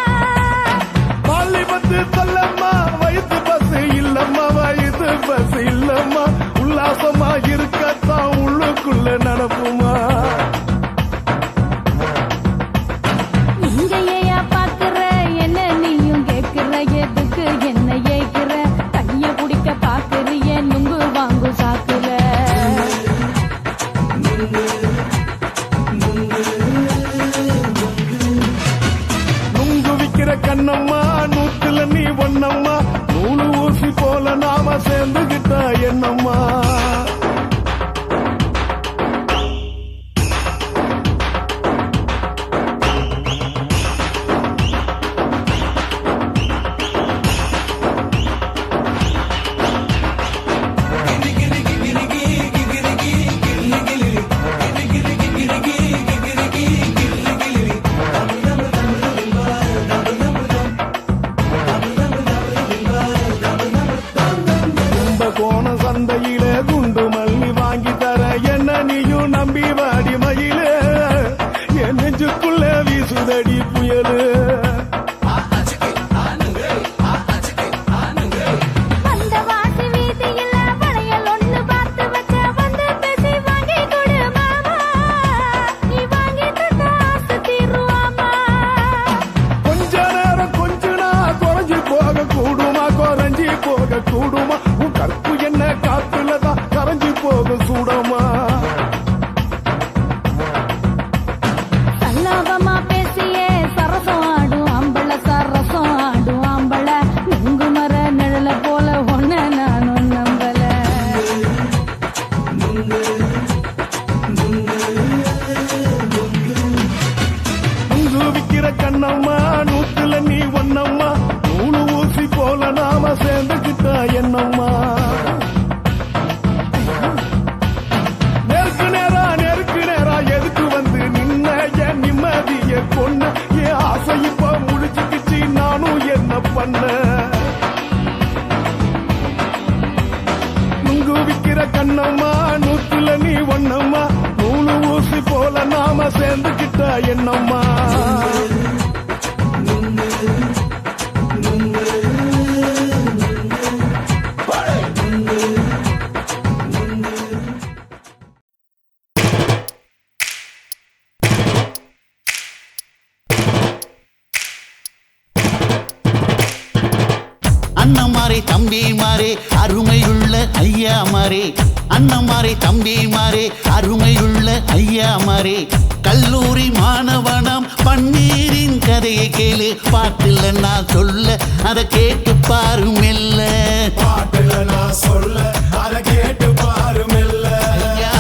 பள்ளி பத்து சொல்லம்மா, வயிற்று பசு இல்லம்மா, வயிற்று பசு இல்லம்மா, உல்லாசமா இருக்கத்தான் உள்ளுக்குள்ள நடப்புமா. நீங்க ஏயா பாக்குற, என்ன நீயும் கேக்குற, எதுக்கு என்ன ஏக்குற, கைய குடிக்க பாக்குறிய, நுங்கு வாங்கு சாக்குற. நுங்கு விக்கிற கண்ணம்மா நூத்துல நீ ஒன்னம்மா, நூலு ஊசி போல நாம சேர்ந்துகிட்டா என்னம்மா. கோண சந்தையிலே குண்டு சேர்ந்துக்கிட்டா என்னம்மா நெருக்கு நேரா எதுக்கு வந்து நின்ன என் நிம்மதிய கொன்ன என் ஆசை இப்ப முடிச்சுக்கிச்சு நானும் என்ன பண்ண நுங்கு விக்கிற கண்ணம்மா நூத்துல நீ ஒண்ணம்மா நூலு ஊசி போல நாம சேர்ந்துக்கிட்டா என்னம்மா அண்ணமாரே தம்பி மாறே அருமையுள்ள ஐயா மாறே அண்ணமாரே தம்பி மாறே அருமையுள்ள ஐயா மாறே கல்லூரி மாணவனாம் பன்னீரின் கதையை கேளு பாட்டுல நான் சொல்ல அதை கேட்டு பாரு மெல்ல பாட்டுல நான் சொல்ல அதை கேட்டு பாரு மெல்ல ஐயா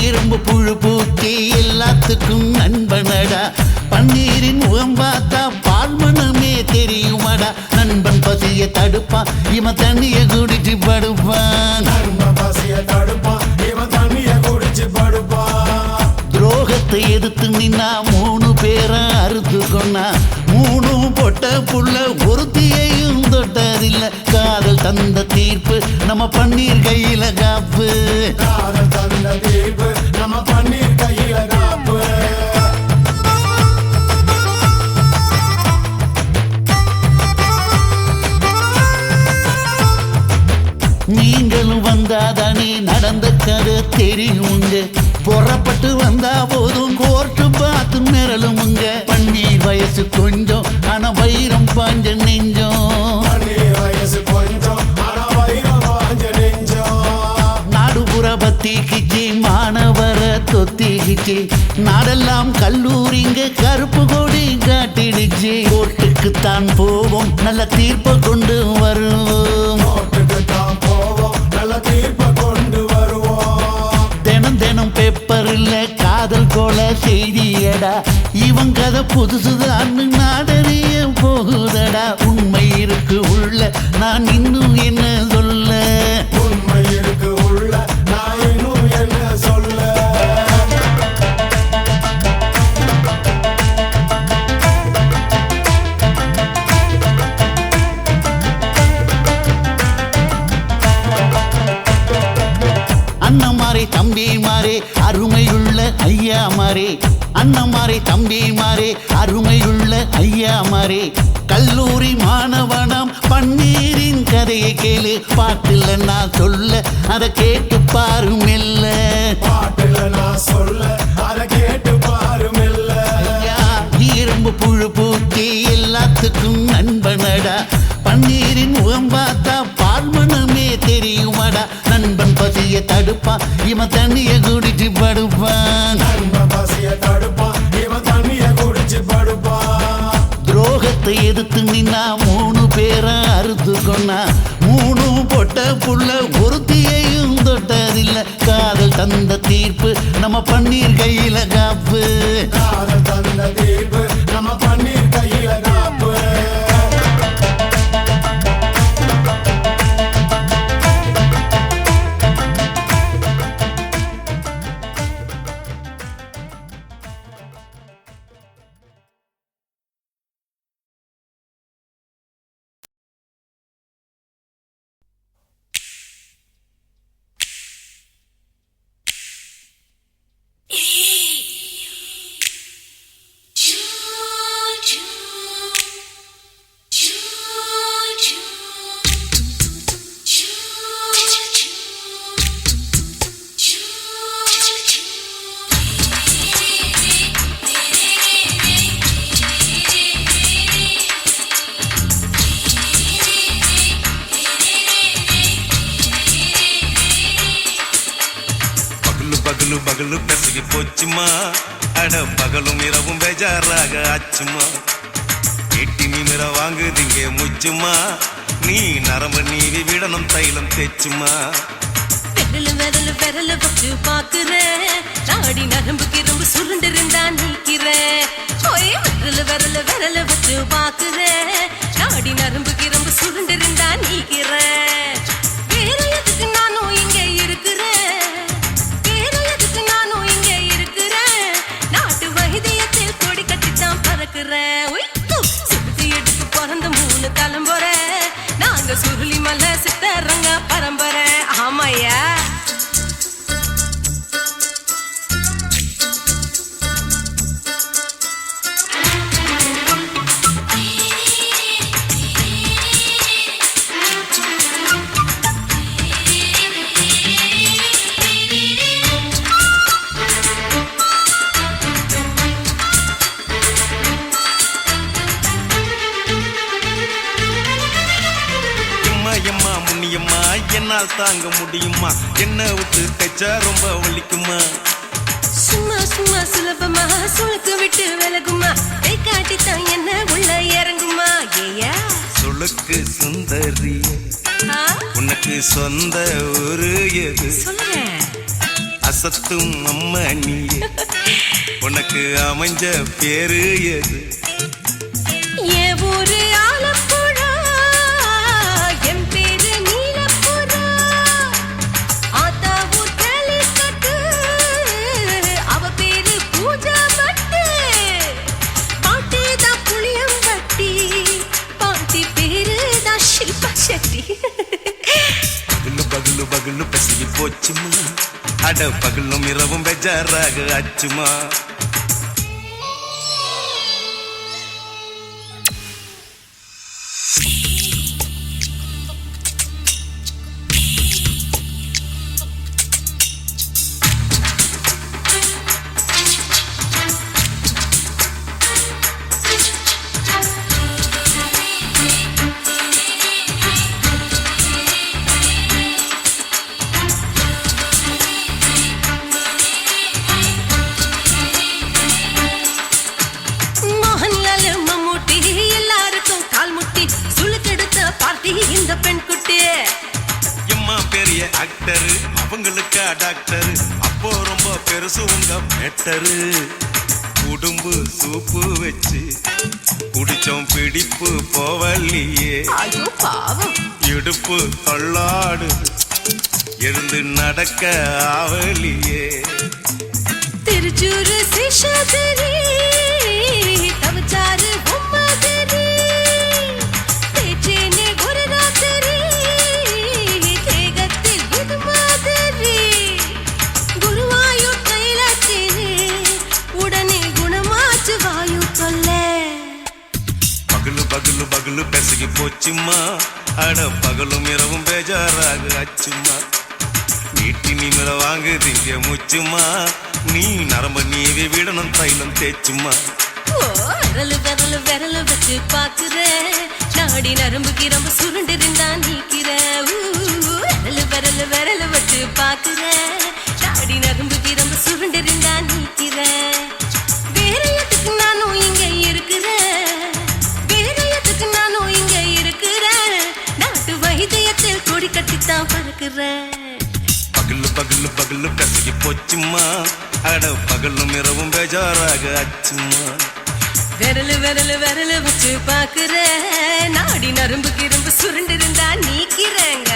இரும்பு புழு பூச்சி எல்லாத்துக்கும் நண்பனடா பன்னீரின் முகம் பார்த்தா பால்மனமே தெரியுமாடா நண்பன் பசிய தடுப்பான் இவன் தண்ணிய குடிச்சு படுப்பான் பசிய தடுப்பான் இவன் தண்ணிய குடிச்சு படுப்பான் துரோகத்தை எதிர்த்து நின்னா 3 பேரை அறுத்து கொண்டா 3 பொட்ட புள்ள ஒருத்தியையும் தொட்டதில்லை காதல் தந்த தீர்ப்பு நம்ம பன்னீர் கையில காப்பு காதல் தந்த தீர்ப்பு நம்ம பன்னீர் கையில காப்பு நீங்களும் வந்தாதானே நடந்த கதை தெரியுங்க புறப்பட்டு வந்தா போதும் கோர்ட்டு பார்த்து மிரளுமுங்க பன்னீர் வயசு கொஞ்சம் ஆனா வைரம் பாஞ்ச நெஞ்சம் வயசு கொஞ்சம் ஆனா வைரம் பாஞ்ச நெஞ்சம் நாடுபுற பத்திக்கிச்சு மாணவர தொத்திக்கிச்சு நாடெல்லாம் கல்லூரிங்க கருப்பு கொடி காட்டிடுச்சு கோர்ட்டுக்குத்தான் போவோம் நல்ல தீர்ப்பை கொண்டு வருவோம் கோர்ட்டுக்குத்தான் போவோம் நல்ல தீர்ப்பை கொண்டு வருவோம் தினம் பேப்பர்ல காதல் கொலை செய்தியடா இவன் கதை புதுசுதான் நாடறிய போகுதடா உண்மை இருக்கு உள்ள நான் இன்னும் என்ன சொல்ல உண்மை இருக்கு உள்ள நான் இன்னும் என்ன சொல்ல அண்ணமாரே தம்பி மாறே அருமையுள்ள ஐயா மாறே அண்ணமாரே தம்பி மாறே அருமையுள்ள ஐயா மாறே கல்லூரி மாணவனாம் பன்னீரின் கதையை கேளு பாட்டுல நான் சொல்ல அதை கேட்டு பாரு மெல்ல பாட்டுல நான் சொல்ல அதை கேட்டு பாரு மெல்ல ஐயா இரும்பு புழு பூச்சி எல்லாத்துக்கும் நண்பனடா பன்னீரின் முகம் பார்த்தா பால்மனமே தெரியுமாடா நண்பன் பசிய தடுப்பான் இவன் தண்ணிய குடிச்சு படுப்பான் பசிய தடுப்பான் இவன் தண்ணிய குடிச்சு படுப்பான் துரோகத்தை எதிர்த்து நின்னா 3 பேரை அறுத்து கொண்டா 3 பொட்ட புள்ள ஒருத்தியையும் தொட்டதில்லை காதல் தந்த தீர்ப்பு நம்ம பன்னீர் கையில காப்பு காதல் தந்த தீர்ப்பு நம்ம பன்னீர் கையில காப்பு பகலு பெசகி போச்சுமா அட பகலும் இரவும் பேஜாராக ஆச்சுமா எட்டி நிமிர வாங்குதிங்க முச்சுமா நீ நரம்பு நீவி விடணும் தைலம் தேச்சுமா விரல வச்சு பாக்குறேன் ராடி நரம்பு கிரம்பு சுருண்டு இருந்தா நீக்கிறேன் ஓய் விரல விரல வச்சு பாக்குறேன் நாடி நரம்பு கிரம்பு சுருண்டிருந்தா நீக்கிறேன் வேற எதுக்கு நானும் இங்க இருக்கிறேன் வேற எதுக்கு நானும் இங்க இருக்கிறேன் நாட்டு வைத்தியத்தில் கொடி கட்டித்தான் பறக்கிறேன் சுத்தி எடுத்து பிறந்த 3 தலைமுறை நாங்க சுருளி மலை சித்தரங்க பரம்பரை ஆமாயா எம்மா முன்னியம்மா என்னால் தாங்க முடியுமா என்ன விட்டு தைச்சா ரொம்ப வலிக்குமா சும்மா சும்மா சுலபமா சுளுக்கு விட்டு விலகுமா கை காட்டித்தான் என்ன உள்ள இறங்குமா ஏயா சுளுக்கு சுந்தரி உனக்கு சொந்த ஊரு எது சொல்றேன் அசத்தும் அம்மா நீ உனக்கு அமைஞ்ச பேரு எது என் ஊரு ஆலப்புழா என் பேரு நீலப்புறா ஆத்தா ஊர் கேளிக்கட்டு அவ பேரு பூஜா பட்டு பாட்டி தான் புளியம்பட்டி பாட்டி பேரு தான் ஷில்பா செட்டி பகலு பகலு பகலு பசிக்கு போச்சுமா அட பகலும் இரவும் பெஜாராக ஆச்சுமா மோகன்லால் மம்மூட்டி எல்லாருக்கும் கால் முட்டி சுளுக்கெடுத்த பார்ட்டி இந்த பெண் குட்டி எம்மா பெரிய ஆக்டரு அவங்களுக்கா டாக்டரு அப்போ ரொம்ப பெருசு உங்க மேட்டரு உடும்பு சூப்பு வச்சு குடிச்சோம் பிடிப்பு போவல்லையே ஐயோ பாவம் இடுப்பு தள்ளாடு எழுந்து நடக்க ஆவலியே திருச்சூரு சிஷாதிரி தவச்சாரு பொம்மதிரி தேச்சேனே ஒரு ராத்திரி தேகத்தில் இது மாதிரி குருவாயூர் தைலத்திலே உடனே குணமாச்சு வாயு கொல்ல பகலு பகலு பகலு பெசகி போச்சுமா அட பகலும் இரவும் பேஜாராக ஆச்சுமா நீட்டி நிமிர வாங்குதீங்க முச்சுமா நீ நரம்ப நீவி விடணும் தைலம் தேச்சுமா ஓ விரல வச்சு பாக்குறேன் நாடி நரம்பு கிரம்பு சுருண்டிருந்தா நீக்கிறேன் விரல வச்சு பாக்குறேன் நாடி நரம்பு கிரம்பு சுருண்டிருந்தா நீக்கிறேன் வேற எதுக்கு நானும் இங்க இருக்கிறேன் வேற எதுக்கு நானும் இங்க இருக்கிறேன் நாட்டு வைத்தியத்தில் கொடி கட்டித்தான் பறக்கிறேன் பகலு பகலு பகலு பெசகி போச்சுமா அட பகலும் இரவும் பேஜாராக ஆச்சுமா விரல வச்சு பாக்குறேன் நாடி நரம்பு கிரம்பு சுருண்டிருந்தா நீக்கிறேங்க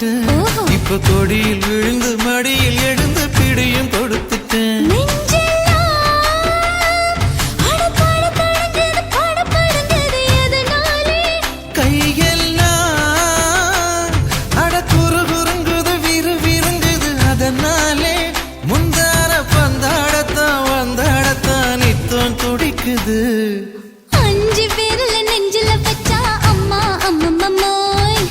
கொடுத்துட்டேன் ஓஹோ. இப்ப கொடியில் விழுந்து மடியில் எழுந்து பிடியும் கொடுத்துட்டேன் நெஞ்செல்லாம் அடபடபடங்குது, படபடங்குது எதனாலே? கையெல்லாம் அட குறுகுறுங்குது விறுவிறுங்குது அதனாலே முந்தார பந்தாடத்தான் வந்தாடத்தான் நித்தம் துடிக்குது 5 விரல நெஞ்சில வச்சா அம்மா அம்மம்மம்மோய்.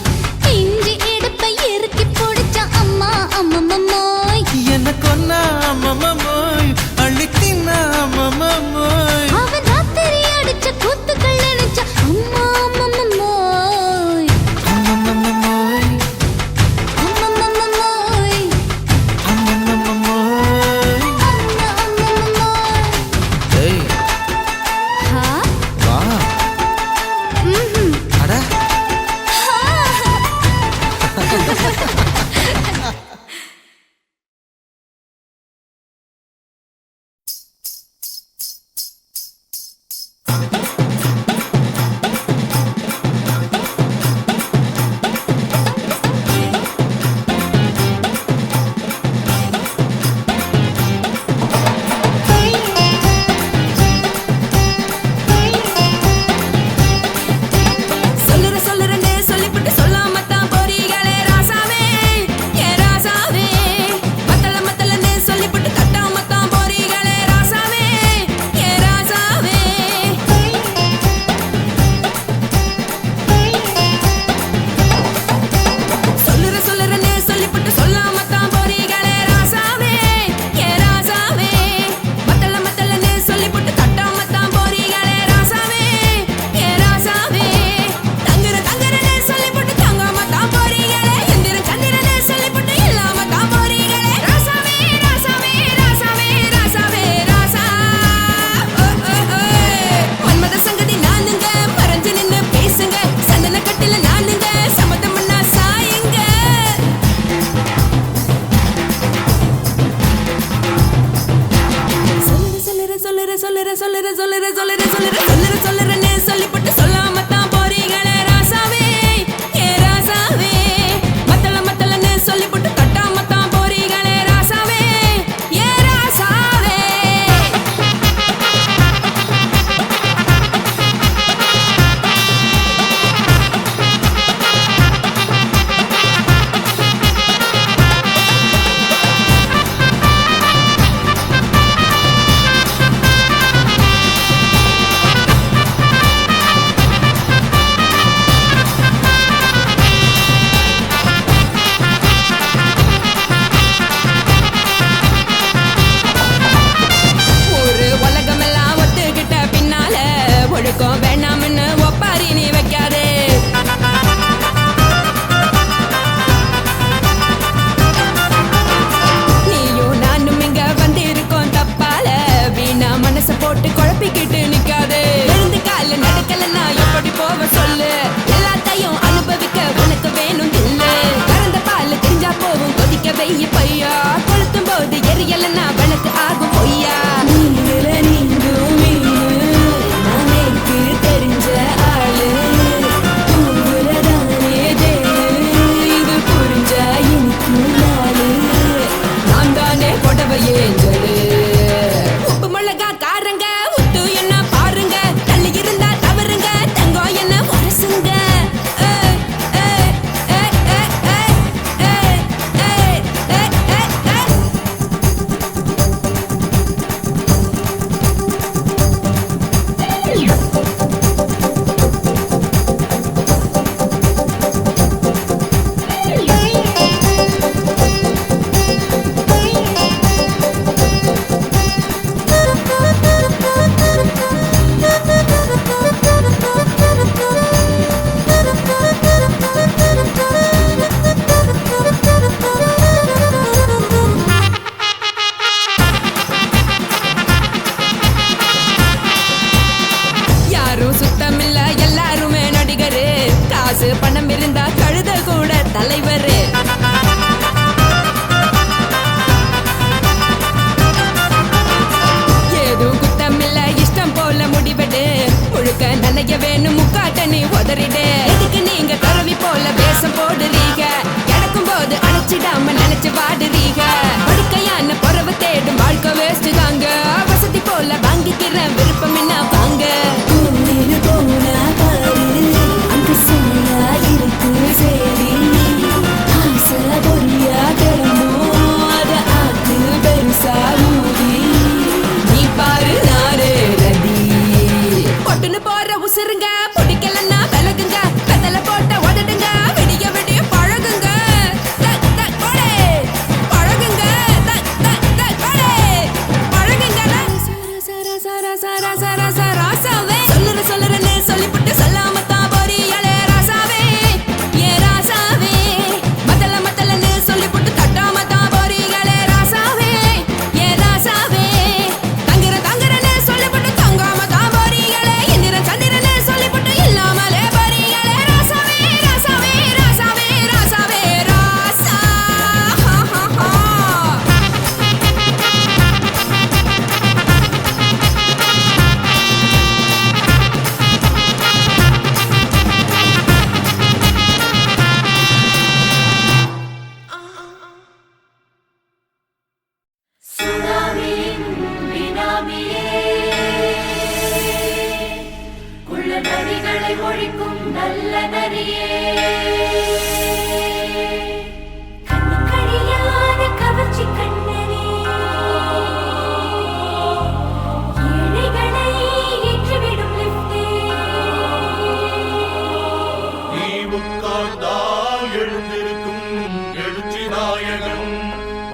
இஞ்சி இடுப்பை இறுக்கி பிடிச்சா அம்மா அம்மம்மம்மோய். என்ன கொன்னா அம்மம்மோய் அள்ளித்தின்னா அம்மம்மோய் அவன் ராத்திரி அடிச்ச கூத்துக்கள் நினைச்சா அம்மா அம்மம்மம்மோய். அம்மம்மோய் அம்மம்மம்மோய். அம்மம்மோய் அம்மா அம்மம்மம்மோய். ஏய் ஹா? வா ம்ஹும். அட சொல்லுறேன்னு சொல்லிப்புட்டு சொல்லாமத்தான் போறீங்களே ராசாவே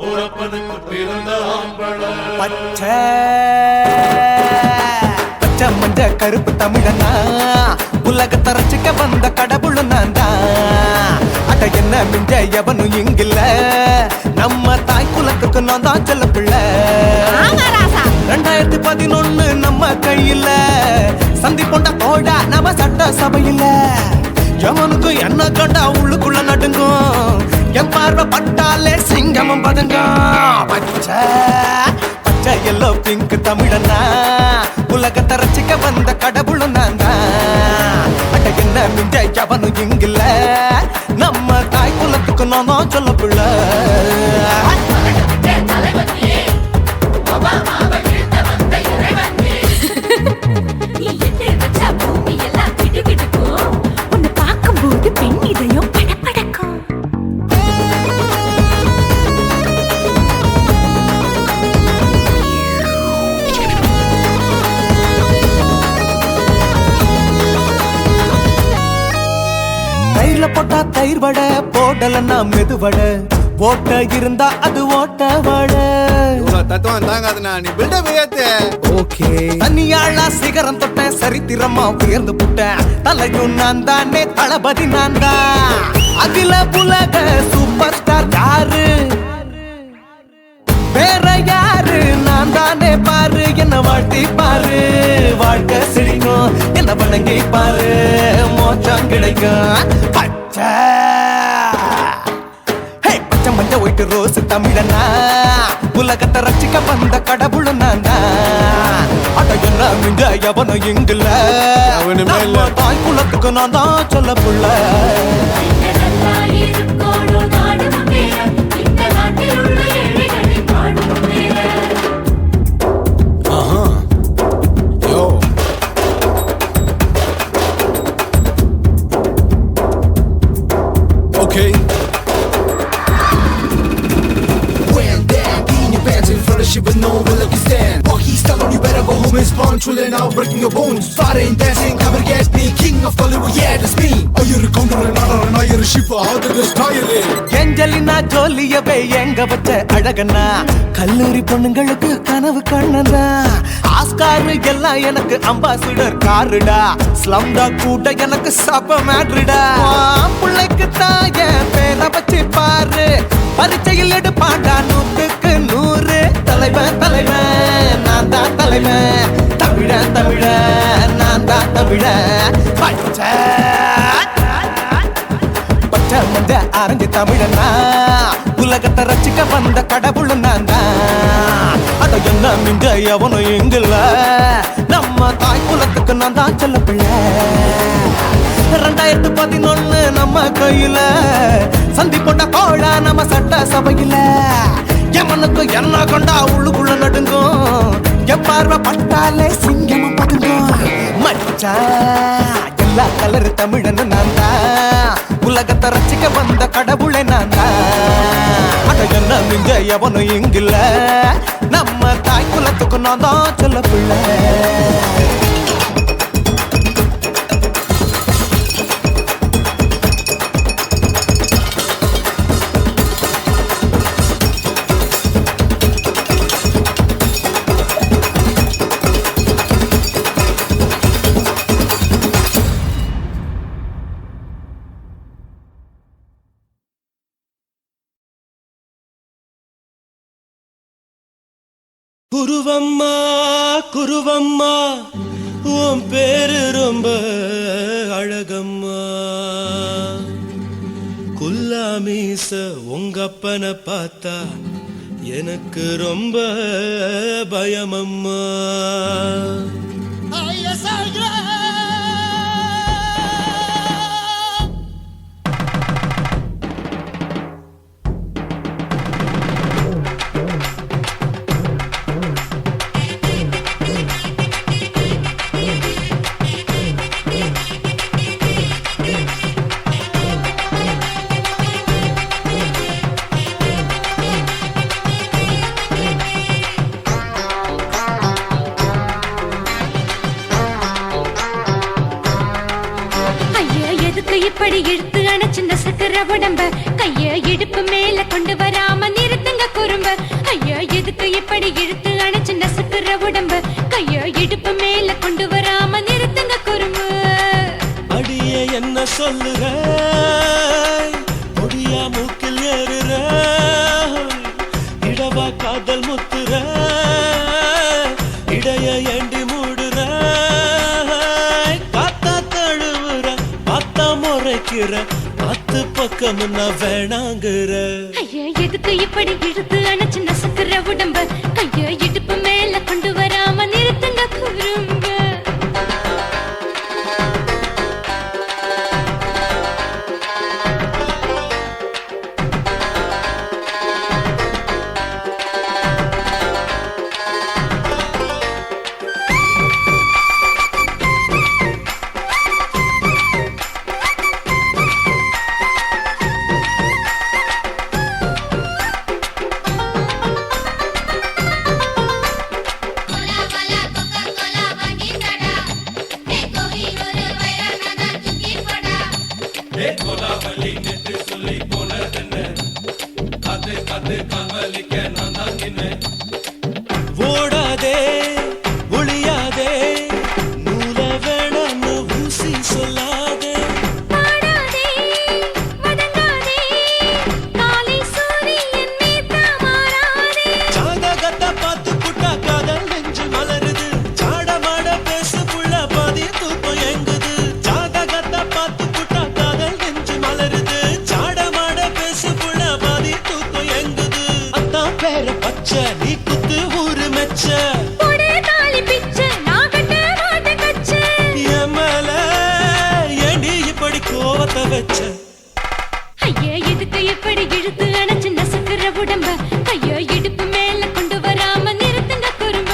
ஓரப்பனுக்கு பிறந்த ஆம்பளை பச்சை பச்சை மஞ்ச கருப்பு தமிழனா உலகத்தை ரசிக்க வந்த கடவுள் நான் தான். அட என்ன மிஞ்ச எவனும் இங்கில்ல, நம்ம தாய் குலத்துக்கு நான் தான் செல்ல பிள்ளை. 2011 நம்ம கையில சந்தி போண்ட போடா நம்ம சட்ட சபையில. எவனுக்கு என்ன கண்டா உள்ளுக்குள்ள நடுங்கும், என் பார்வை பட்டாலே சிங்கமும் பதுங்கும். பச்சை பச்சை எல்லோ பிங்க் தமிழனா உலகத்தை ரசிக்க வந்த கடவுள் நான் தான். அட என்ன மிஞ்ச எவனும் இங்கில்ல, நம்ம தாய் குலத்துக்கு நான் தான் சொல்ல பிள்ளை. உன்னை பார்க்கும்போது பெண் இதயம் படபடக்கும். தயிர்ல போட்டா தயிர் வடை, போடலன்னா மெதுவடை, ஓட்ட இருந்தா அது ஓட்ட வடை. தத்துவம் தாங்காதுண்ணா, நீ பில்டப் ஏத்து. ஓகே தனியாளா சிகரம் தொட்ட சரித்திரமா உயர்ந்து புட்டேன். தலையும் நான் தானே, தளபதி நான் தான். அகில உலக சூப்பர் ஸ்டார் யாரு, வேற யாரு, நான் தானே பாரு. என்ன வாழ்த்தி பாரு, வாழ்க்கை சிரிக்கும். என்ன வணங்கி பாரு, மோச்சம் கிடைக்கும். பச்சை பச்சை மஞ்ச ஒயிட்டு ரோஸ் தமிழனா உலகத்தை ரசிக்க வந்த கடவுள் நான் தான். அட என்ன மிஞ்ச எவனும் இங்குல, நம்ம தாய் குலத்துக்கு நான் தான் சொல்ல புள்ள. Okay. When that in your pants in front of shit with no will you stand. Walk he's telling you better go home and spawn. Truly now breaking your bones. Fighting, dancing, cover get me. King of Hollywood, yeah, that's me. Oh, you're a counter and not you're a ship for how to destroy it. Angelina ஜோலியவே எங்க வச்ச அழகனா, கல்லூரி பொண்ணுங்களுக்கு கனவு கண்ணனா. ஆஸ்கார் எல்லாம் எனக்கு அம்பாசிடர் காருடா, ஸ்லம்டா கூட எனக்கு சப மேட்ருடா. பிள்ளைக்கு தாய பேரை வச்சு பாரு, பரீட்சையில் எடுப்பாண்டா 100க்கு 100. தலைவன் தலைவன் நான் தான் தலைவன், தமிழன் தமிழன் நான் தான் தமிழன். பச்சை பச்சை மஞ்ச ஆரஞ்சு தமிழனா உலகத்தை ரசிக்க வந்த கடவுள் நான் தான். அட என்ன மிஞ்ச எவனும் இங்குல, நம்ம தாய் குலத்துக்கு நான் தான் சொல்ல பிள்ளை. 2011 நம்ம கையில சந்தி போட்ட கோழா நம்ம சட்ட சபையில. எவனுக்கு என்ன கொண்டா உள்ளுக்குள்ள நடுங்கும், என் பார்வை பட்டாலே சிங்கமும் பதுங்கும். மச்சா எல்லா கலர் தமிழன்னு நான் தான், உலகத்தை ரசிக்க வந்த கடவுளை நான் தான். அட என்ன மிஞ்ச எவனும் இங்கில்ல, நம்ம தாய் குலத்துக்கு நான் தான் சொல்ல பிள்ளை. குருவம்மா குருவம்மா உன் பேரு ரொம்ப அழகம்மா. குல்லாமீச உங்க அப்பனை பார்த்தா எனக்கு ரொம்ப பயமம்மா. சொல்லுற முடியா மூக்கில் ஏறுற இடவா காதல் முத்துற இடைய ஏண்டி மூடுற காத்தா தழுவுற பார்த்தா முறைக்கிற பத்து பக்கம் நான் வேணாங்குற ஐயா எதுக்கு இப்படி இழுத்து அணைச்சு நசுக்குற உடம்ப கைய இடுப்பு மேல கொண்டு வராம நிறுத்துங்க குறும்ப ஓடாதே ஒளியாதே நூல வேணான்னு ஊசி சொல்லாதே பாடாதே வதங்காதே காலை சூரியன் மீத மாறாதே ஜாதகத்தை பார்த்து புட்டா காதல் நெஞ்சு மலருது சாடமாட பேசு புள்ள பாதி தூக்கம் எங்குது ஜாதகத்தை பார்த்து புட்டா காதல் நெஞ்சு மலருது சாடமாட பேசு புள்ள பாதி தூக்கம் எங்குது அத்தான் பேர பச்சை நீ குத்து ஊரு மெச்ச போடே தாலி பிச்சை நான் கட்ட மாட்டேன் கச்சை எமல ஏண்டி இப்படி கோவத்தை வச்ச ஐயா எதுக்கு இப்படி இழுத்து அணைச்சு நசுக்குற உடம்ப கைய இடுப்பு மேல கொண்டு வராம நிறுத்துங்க குறும்ப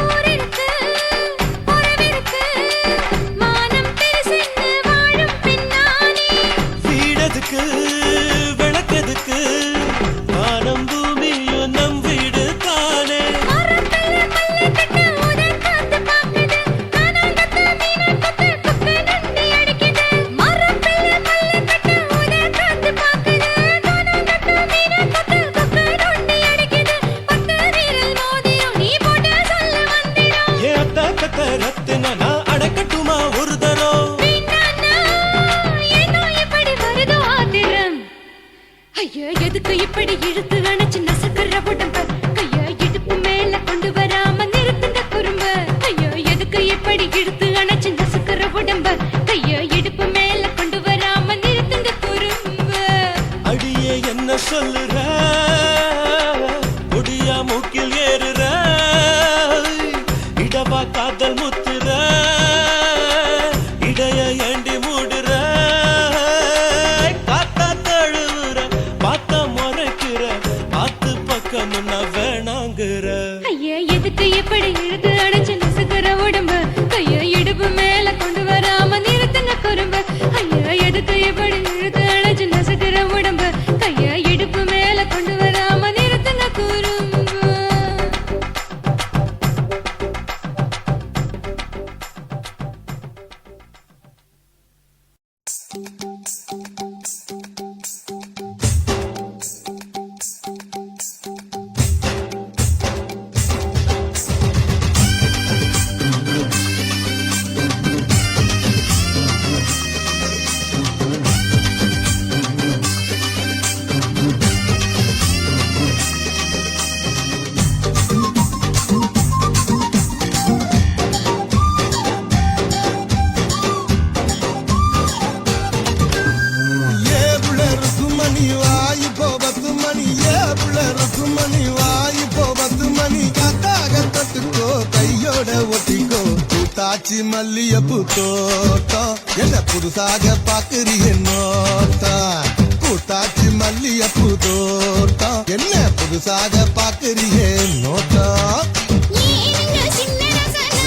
ஊரிருக்கு உறவிருக்கு மானம் பெருசென்னு வாழும் பின்னானே வீடதுக்கு விளக்கதுக்கு வானம் பூமியும் நம் வீடு தானே மரத்துல மல்லி கட்ட உதன் காத்து பாக்குது கானாங்கத்து மீனாங்கத்து குப்பை நண்டி அடிக்குது மரத்துல மல்லி கட்ட உதன் காத்து பாக்குது கானாங்கத்து மீனாங்கத்து குப்பை நண்டி அடிக்குது பத்து வீரல் மோதிரும் நீ போட்ட சொல்ல வந்திடும் ஏ அத்த கத்த ரத்தின நான் அடக்கட்டுமா ஒரு தரம் வீணானா ஏனோ இப்படி வருதோ ஆத்திரம் ஐயா எதுக்கு இப்படி இழுத்து அணைச்சு நசுக்குற உடம்ப கைய இடுப்பு மேல கொண்டு வராம நிறுத்துங்க குறும்ப ஐயா எதுக்கு இப்படி இழுத்து அணைச்சு நசுக்குற உடம்ப கைய இடுப்பு மேல கொண்டு வராம நிறுத்துங்க குறும்ப அடியே என்ன சொல்லுற முடியா மூக்கில் ஏறுற இடவா காதல் முத்துற இடைய ஏண்டி மூடுற காத்தா தழுவுற பார்த்த முறைக்கிற பார்த்து பக்கம் நான் வேணாங்குற ஐயா எதுக்கு இப்படி இழுத்து அணைச்சு நசுக்குற உடம்ப கைய இடுப்பு மேல கொண்டு வராம நிறுத்துங்க குறும்ப ஐயா எதுக்கு இப்படி இழுத்து அணைச்சு நசுக்குற உடம்ப கைய இடுப்பு மேல கொண்டு வராம நிறுத்துங்க குறும்ப காட்சி மல்லியப்பு தோட்டம் என்ன புதுசாக பாக்குறீங்க நோட்டம் கூட்டாச்சி மல்லியப்பு தோட்டம் என்ன புதுசாக பாக்குறீங்க நோட்டம் ஏனுங்க சின்ன ரசனா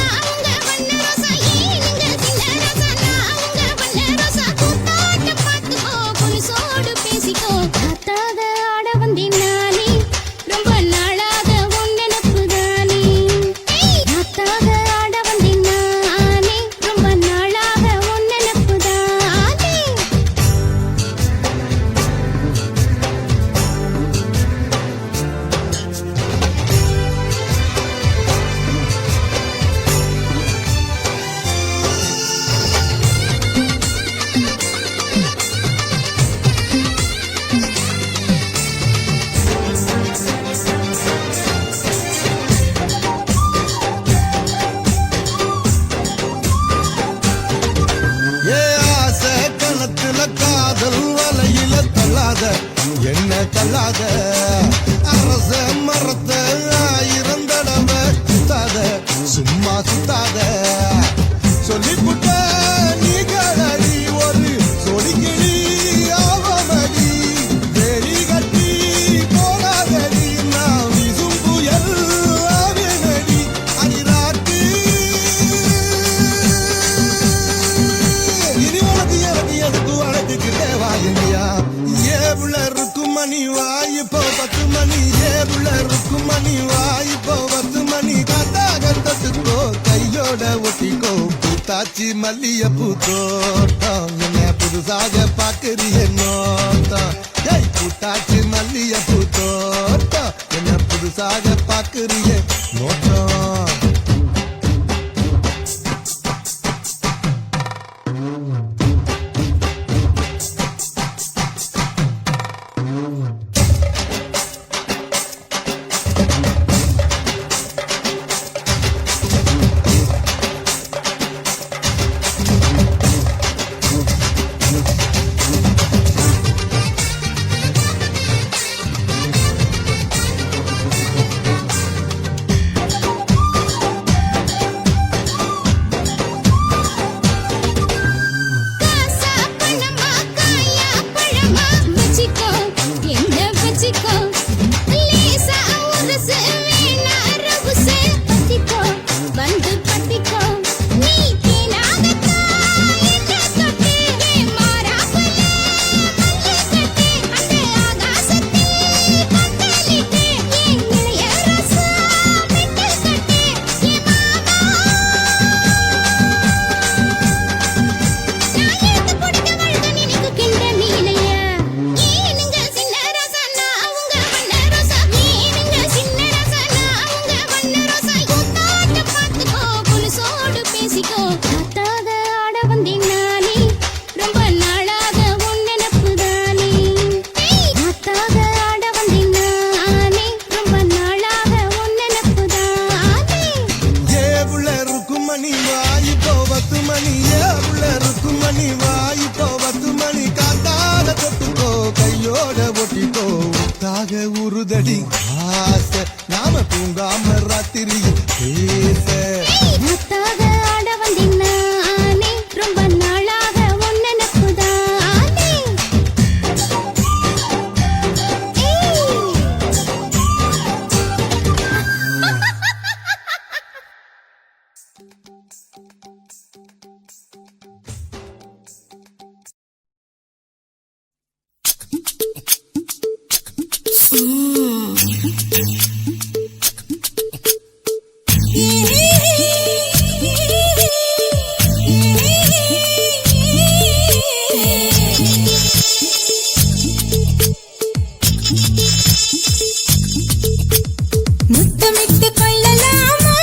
காதல் வலையில தள்ளாத என்ன தள்ளாத அரச மரத்த 1000 தடவை சுத்தாத சும்மா சுத்தாத சொல்லிப்புட்ட நீ கடடி ஒரு சொலிக்கிளி ஆவமடி வேலி கட்டி போகாதடி நான் வீசும் புயல் ஆவேனடி அடிராட்டி இனி உனக்கு எனக்கு எதுக்கு வழக்குக்கிட்டே வாங்கியா ஏவுல இருக்கும் மணி வாய் இப்போ 10 மணி ஏவுல இருக்கும் மணி வாய் இப்போ 10 மணி காத்தாக தொட்டுக்கோ கையோட ஒட்டிக்கோ பூத்தாச்சி மல்லியப்பூ தோட்டம் என்ன புதுசாக பாக்குறிய நோட்டம் ஏய் பூத்தாச்சி மல்லியப்பூ தோட்டம் என்ன புதுசாக பாக்குறிய நோட்டம் காசா பணமா காயா பழமா வச்சிக்கோ என்ன வச்சிக்கோ லேசா உரசு வேணா ரவுசு பத்திக்கோ வந்து பத்திக்கோ நீ தீனாகத்தான் என்ன தொட்டு மாறாப்புல மல்லி கட்டு அந்த ஆகாசத்தில் பந்தலிட்டு என் இளைய ரசா மெட்டு கட்டு என் மாமா நான் எடுத்து போடுங்க வழுத நினைக்கு கிண்ட மீனையா ஏனுங்க சின்ன ரசனா அவங்க வண்ண ரோசா ஏனுங்க சின்ன ரசனா அவங்க வண்ண ரோசா கூத்தாட்ட பார்த்துக்கோ புலிசோடு பேசிக்கோ காத்தாக ஆட வந்தேன் நானே ரொம்ப நாளாக உன் நினப்பு தானே காத்தாக ஆட வந்தேன் நானே ரொம்ப நாளாக உன் நினப்பு தானே ஏவுல இருக்கும் மணி வாய் இப்போ 10 மணி ஏவுல இருக்கும் மணி வாய் இப்போ 10 மணி காத்தால தொட்டுக்கோ கையோட ஒட்டிக்கோ தாக உருதடி ஆசை நாம தூங்காம ராத்திரியில் பேச காத்தாக ஆட வந்தேன் நானே ரொம்ப நாளாக உன் நினப்பு தானே முத்தமிட்டு கொள்ளலாமா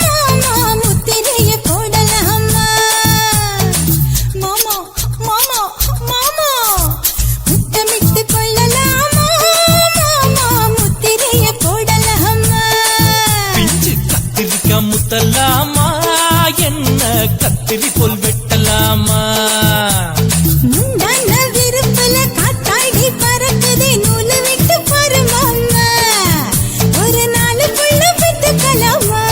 மாமா முத்திரைய போடலாமா மாமா மாமா மாமா முத்தமிட்டு கொள்ளலாமா மாமா முத்திரைய போடலாமா பிஞ்சு கத்திரிக்கா முத்தலாமா என்ன கத்திரி போல் வெட்டலாமா முந்தான விருப்பல காத்தாடி பறக்குதே நூலு விட்டு பாரு மாமா ஒரு நாளுக்குள்ள விட்டுக்கலாமா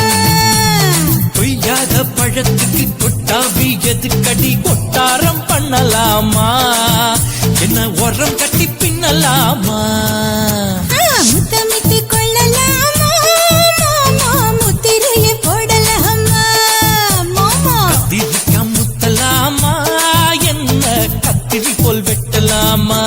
பொய்யாத பழத்துக்கு கொட்டாவி எதுக்கடி கொட்டாரம் பண்ணலாமா என்ன உரம் கட்டி பின்னலாமா முத்தமிட்டு கொள்ளலாமா மாமா முத்திரைய போடலாமா மாமா கத்திரிக்கா முத்தலாமா என்ன கத்திரி போல் வெட்டலாமா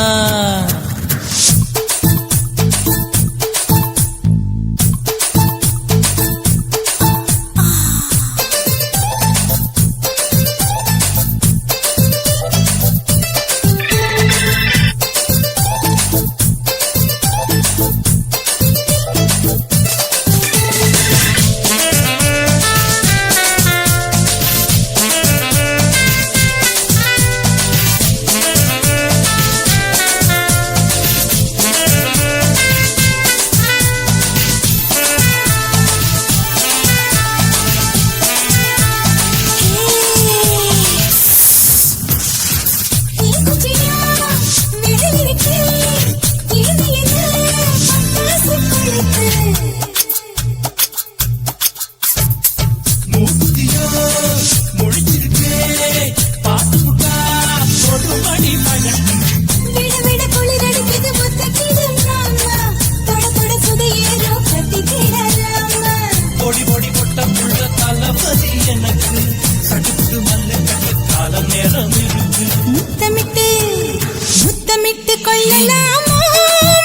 கொள்ளலாமா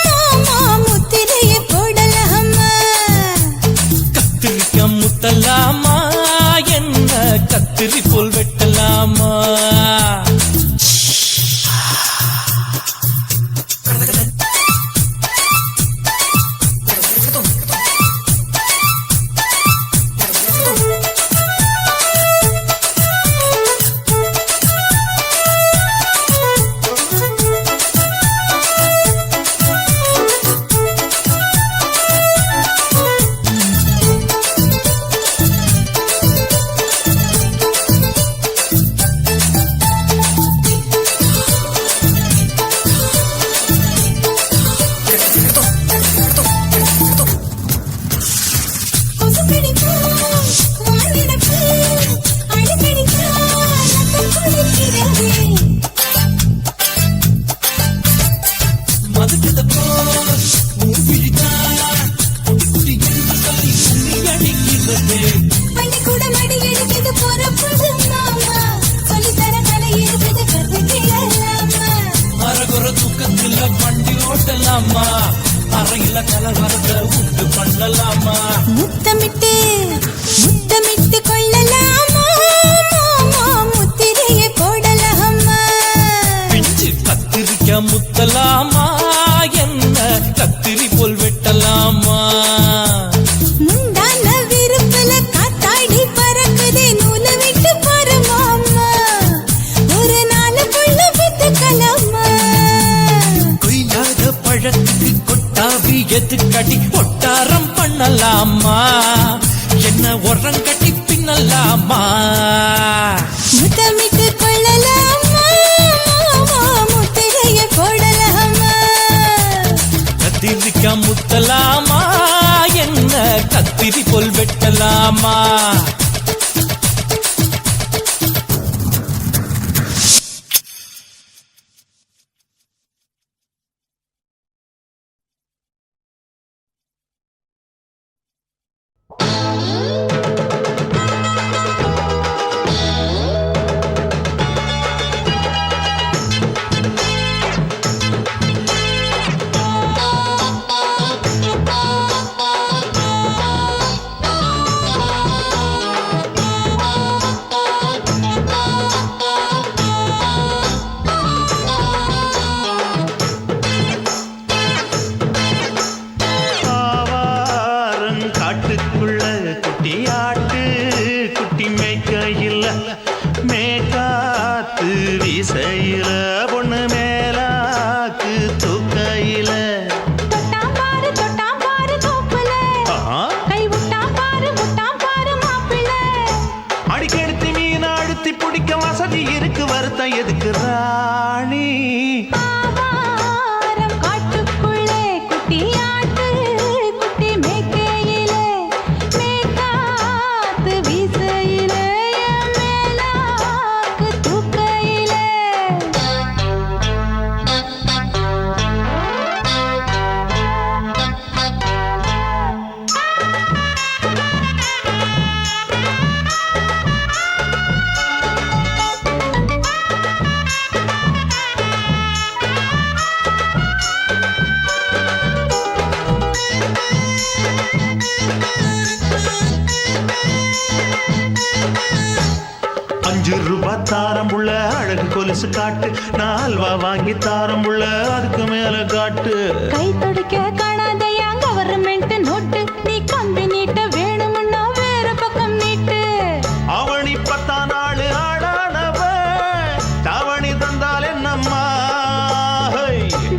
மாமா முத்திரையை போடலாமா கத்திரிக்க முத்தலாமா என்ன கத்திரி போல் வெட்டலாமா அறையில கலவரத்தை உண்டு பண்ணலாமா முத்தமிட்டு முத்தமிட்டு கொள்ளலாமா மாமா முத்திரையை போடலாமா பிஞ்சு கத்திரிக்க முத்தலாமா என்ன கத்திரி போல் வெட்டலாமா முந்தான விருப்பல காத்தாடி பறக்குதே நூல விட்டு பாரு மாமா ஒரு நாளுக்குள்ள வித்துக்கலாமா கொய்யாத பழத்துக்கு கொட்டாவி எதுக்கடி ஒட்டாரம் பண்ணலாமா என்ன உரங்கட்டி பின்னலாமா முத்தமிட்டு கொள்ளலாமா மாமா முத்திரையை போடலாமா கத்திரிக்க முத்தலாமா என்ன கத்திரி போல் வெட்டலாமா தாரம்புள்ள அழகு கொலுசு காட்டு நால்வா வாங்கி தாரம்புள்ள அதுக்கு மேல காட்டு கை துடிக்க காணாதையா கவர்மெண்ட் நோட்டு நீ கம்பி நீட்ட வேணும்னா வேற பக்கம் நீட்டு அவனி 10 நாள் ஆடானவ தாவணி தந்தால் என்னம்மா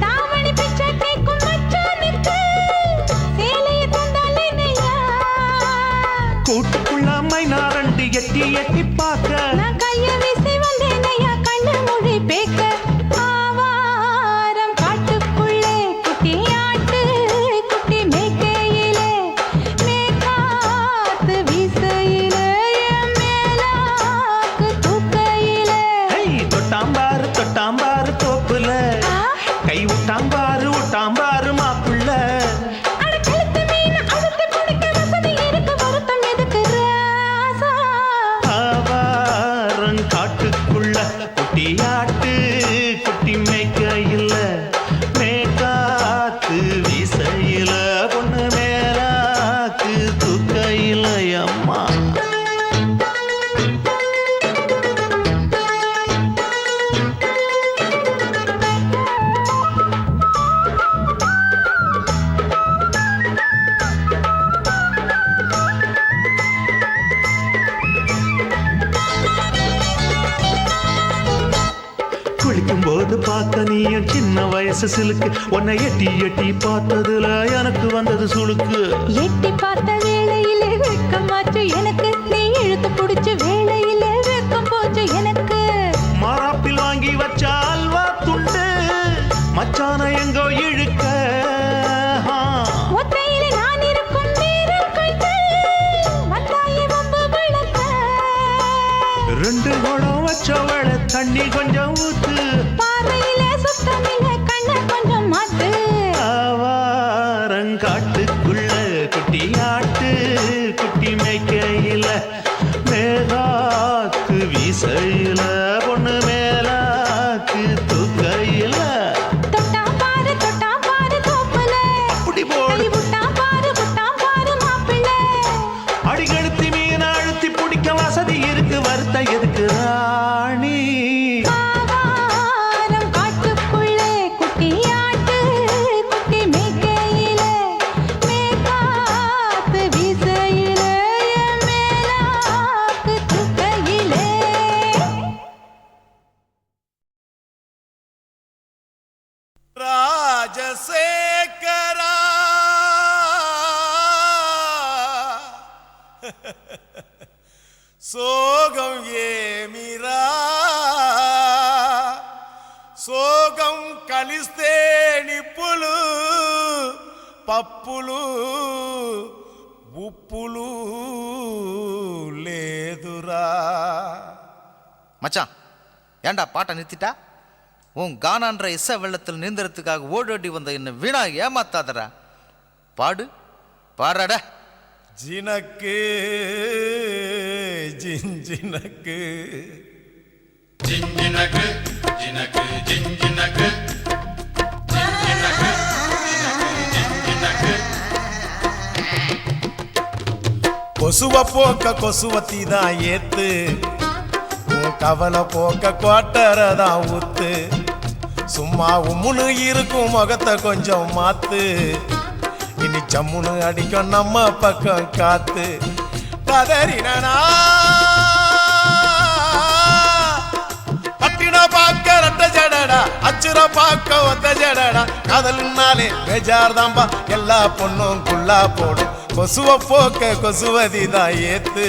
தாவணி பிச்சை கேக்கும் மச்சானுக்கு சேலையை தந்தால் என்னையா கூட்டுக்குள்ள மைனாரண்டி எட்டி எட்டி பார்க்க நான் கைய வீசி வந்தேனையா கண்ணு மொழி பேக்க ஆவாரம் காட்டுக்குள்ளே குட்டி ஆட்டு குட்டி மேய்க்கையிலே மேற்காத்து வீசையிலே என் மேலாக்கு தூக்கையிலே தொட்டாம்பாரு தோப்புல கை விட்டாம்பாரு மாப்புள்ள காட்டுக்குள்ள குட்டியாட்டு குட்டி மேய்க்க இல்ல குளிக்கும் போது பார்த்த நீயும் சின்ன வயசு சிலுக்கு உன்னை எட்டி எட்டி பார்த்ததுல எனக்கு வந்தது சுளுக்கு எட்டி பார்த்த வேளையிலே வெட்கம் மாற்று எனக்கு நீ இழுத்து பிடிச்ச வேளையிலே வெட்கம் போச்சு எனக்கு மாறாப்பில் வாங்கி வச்ச அல்வா துண்டு மச்சான எங்கோ இழுக்க ஒத்தையிலே நான் இருக்கும் நேரங்கள் வந்தாயே வம்பு வளர்க்க ரெண்டு குடம் வச்சவள தண்ணி கொஞ்சம் ஊத்து பார்வையிலே சுத்தமில்ல கண்ண கொஞ்சம் மாத்து ஆவாரங்காட்டுக்குள்ள குட்டி ஆட்டு குட்டி மேய்க்கையில மேலாக்கு வீசையில பொண்ணு மேலாக்கு தூக்கையில தொட்டா பாரு தோப்புல புடி போடு விட்டா பாரு மாப்பிள்ளை அடிகழுத்தி மீன் அழுத்தி பிடிக்க வசதி இருக்கு வருத்த எதுக்கு ராணி ஆவாரம் காட்டுக்குள்ளே குட்டியாட்டு குட்டி மேய்க்கையிலே மேற்காத்து வீசையிலே என் மேலாக்கு தூக்கையிலே ராஜசேகரா சோகம் ஏமிரா సోగం కలిస్తే నిప్పులు పప్పులు ఉప్పులు లేదురా. மச்சான் ஏண்டா பாட்டை நிறுத்திட்டா? உன் கானான்ற இசை வெள்ளத்தில் நீந்தறதுக்காக ஓடோடி வந்த என்ன வீணா ஏமாத்தாதரா. பாடு பாடுறாட. ஜினக்கு ஜிஞ்சினக்கு ஜிஞ்சினக்கு ஜினக்கு ஜிஞ்சினக்கு ஜிஞ்சினக்கு ஜிஞ்சினக்கு கொசுவ போக்க கொசுவத்தி தான் ஏத்து, உன் கவலை போக்க குவாட்டரதான் ஊத்து. சும்மா உம்முன்னு இருக்கும் முகத்தை கொஞ்சம் மாத்து, இனி சம்முன்னு அடிக்கும் நம்ம பக்கம் காத்து. கதறினா பட்டின பாக்க ரெட்ட ஜடடா, அச்சுர பாக்க ஒத்த ஜடடா. காதல்னாலே பேஜார் தாம்பா, எல்லா பொண்ணும் குள்ளா போடும். கொசுவ போக்க கொசுவதி தான் ஏத்து,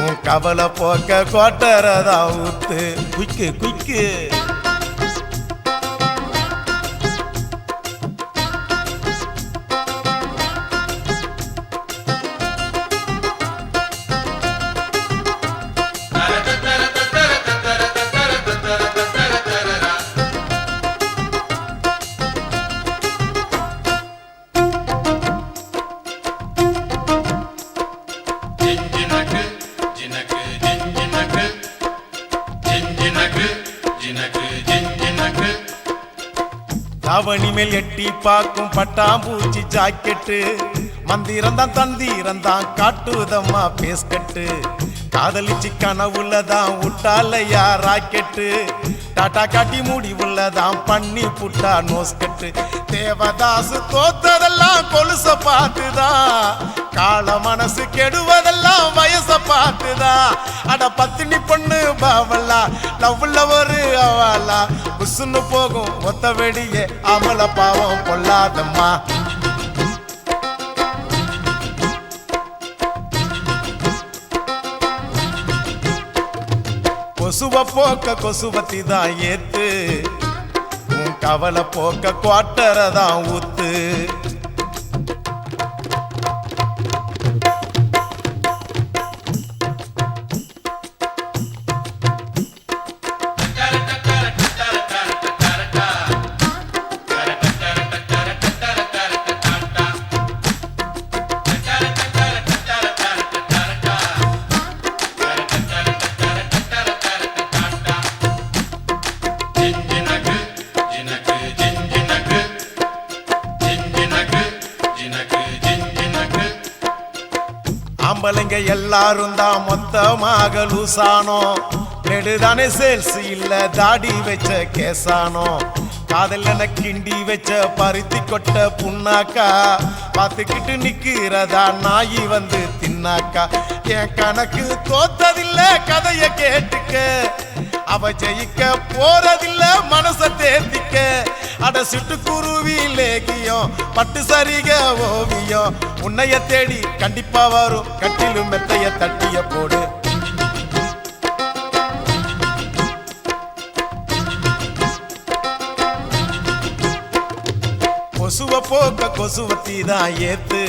உன் கவலை போக்க கோட்டரதான் ஊத்து. குய்க்கு குய்க்கு தாவணி மேல் எட்டி பாக்கும் பட்டாம்பூச்சி ஜாக்கெட்டு, மந்திரந்தான் தந்திரந்தான் காட்டுதம்மா பேஸ்கட்டு. காதலிச்சு கனவுலதான் விட்டாலையா ராக்கெட்டு, டாட்டா காட்டி முடிவுள்ளதான் பண்ணி புட்டா நோஸ்கட்டு. தேவதாசு தோத்ததெல்லாம் கொலுச பார்த்துதான், கால மனசு கெடுவதெல்லாம் வயச பார்த்துதான். அட பத்தினி பொண்ணு பாவல்லா, லவ்ல ஒரு அவலா, புசுன்னு போகும் ஒத்த வெடியே அமல பாவம் பொல்லாதம்மா. கொசுவ போக்க கொசுவத்தி தான் ஏத்து, உன் கவலை போக்க குவாட்டரதான் ஊத்து. ஆம்பளைங்க எல்லாரும் தான் மொத்தமாக லூசானோ, நெடுதானே சேல்ஸ் இல்ல தாடி வச்ச கேசானோ. காதல் என கிண்டி வச்ச பருத்தி கொட்ட புண்ணாக்கா, பார்த்துக்கிட்டு நிக்கிறதா நாயி வந்து தின்னாக்கா. என் கணக்கு தோத்ததில்ல கதைய கேட்டுக்க, அவ ஜெயிக்க போறதில்ல மனச தேர்த்திக்க அட சிட்டுக்குருவி லேகியம் பட்டு சரிக ஓவியம் உன்னைய தேடி கண்டிப்பா வரும் கட்டிலும் மெத்தைய தட்டிய போடு கொசுவ போக்க கொசுவத்தி தான் ஏத்து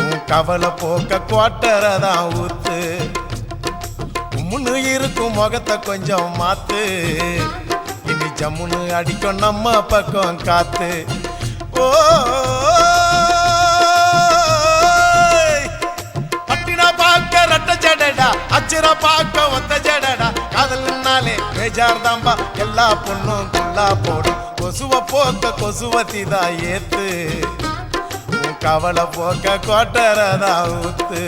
உன் கவலை போக்க குவாட்டரதான் ஊத்து உம்முன்னு இருக்கும் முகத்தை கொஞ்சம் மாத்து இனி ஜம்முன்னு அடிக்கும் நம்ம பக்கம் காத்து ஓ பட்டினா பார்க்க ரெட்ட ஜடடா அச்சுரா பார்க்க ஒத்த ஜடடா காதல்னாலே பேஜார் தாம்பா எல்லா பொண்ணும் குள்ளா போடும் கொசுவ போக்க கொசுவத்தி தான் ஏத்து உன் கவலை போக்க கோட்டரதான் ஊத்து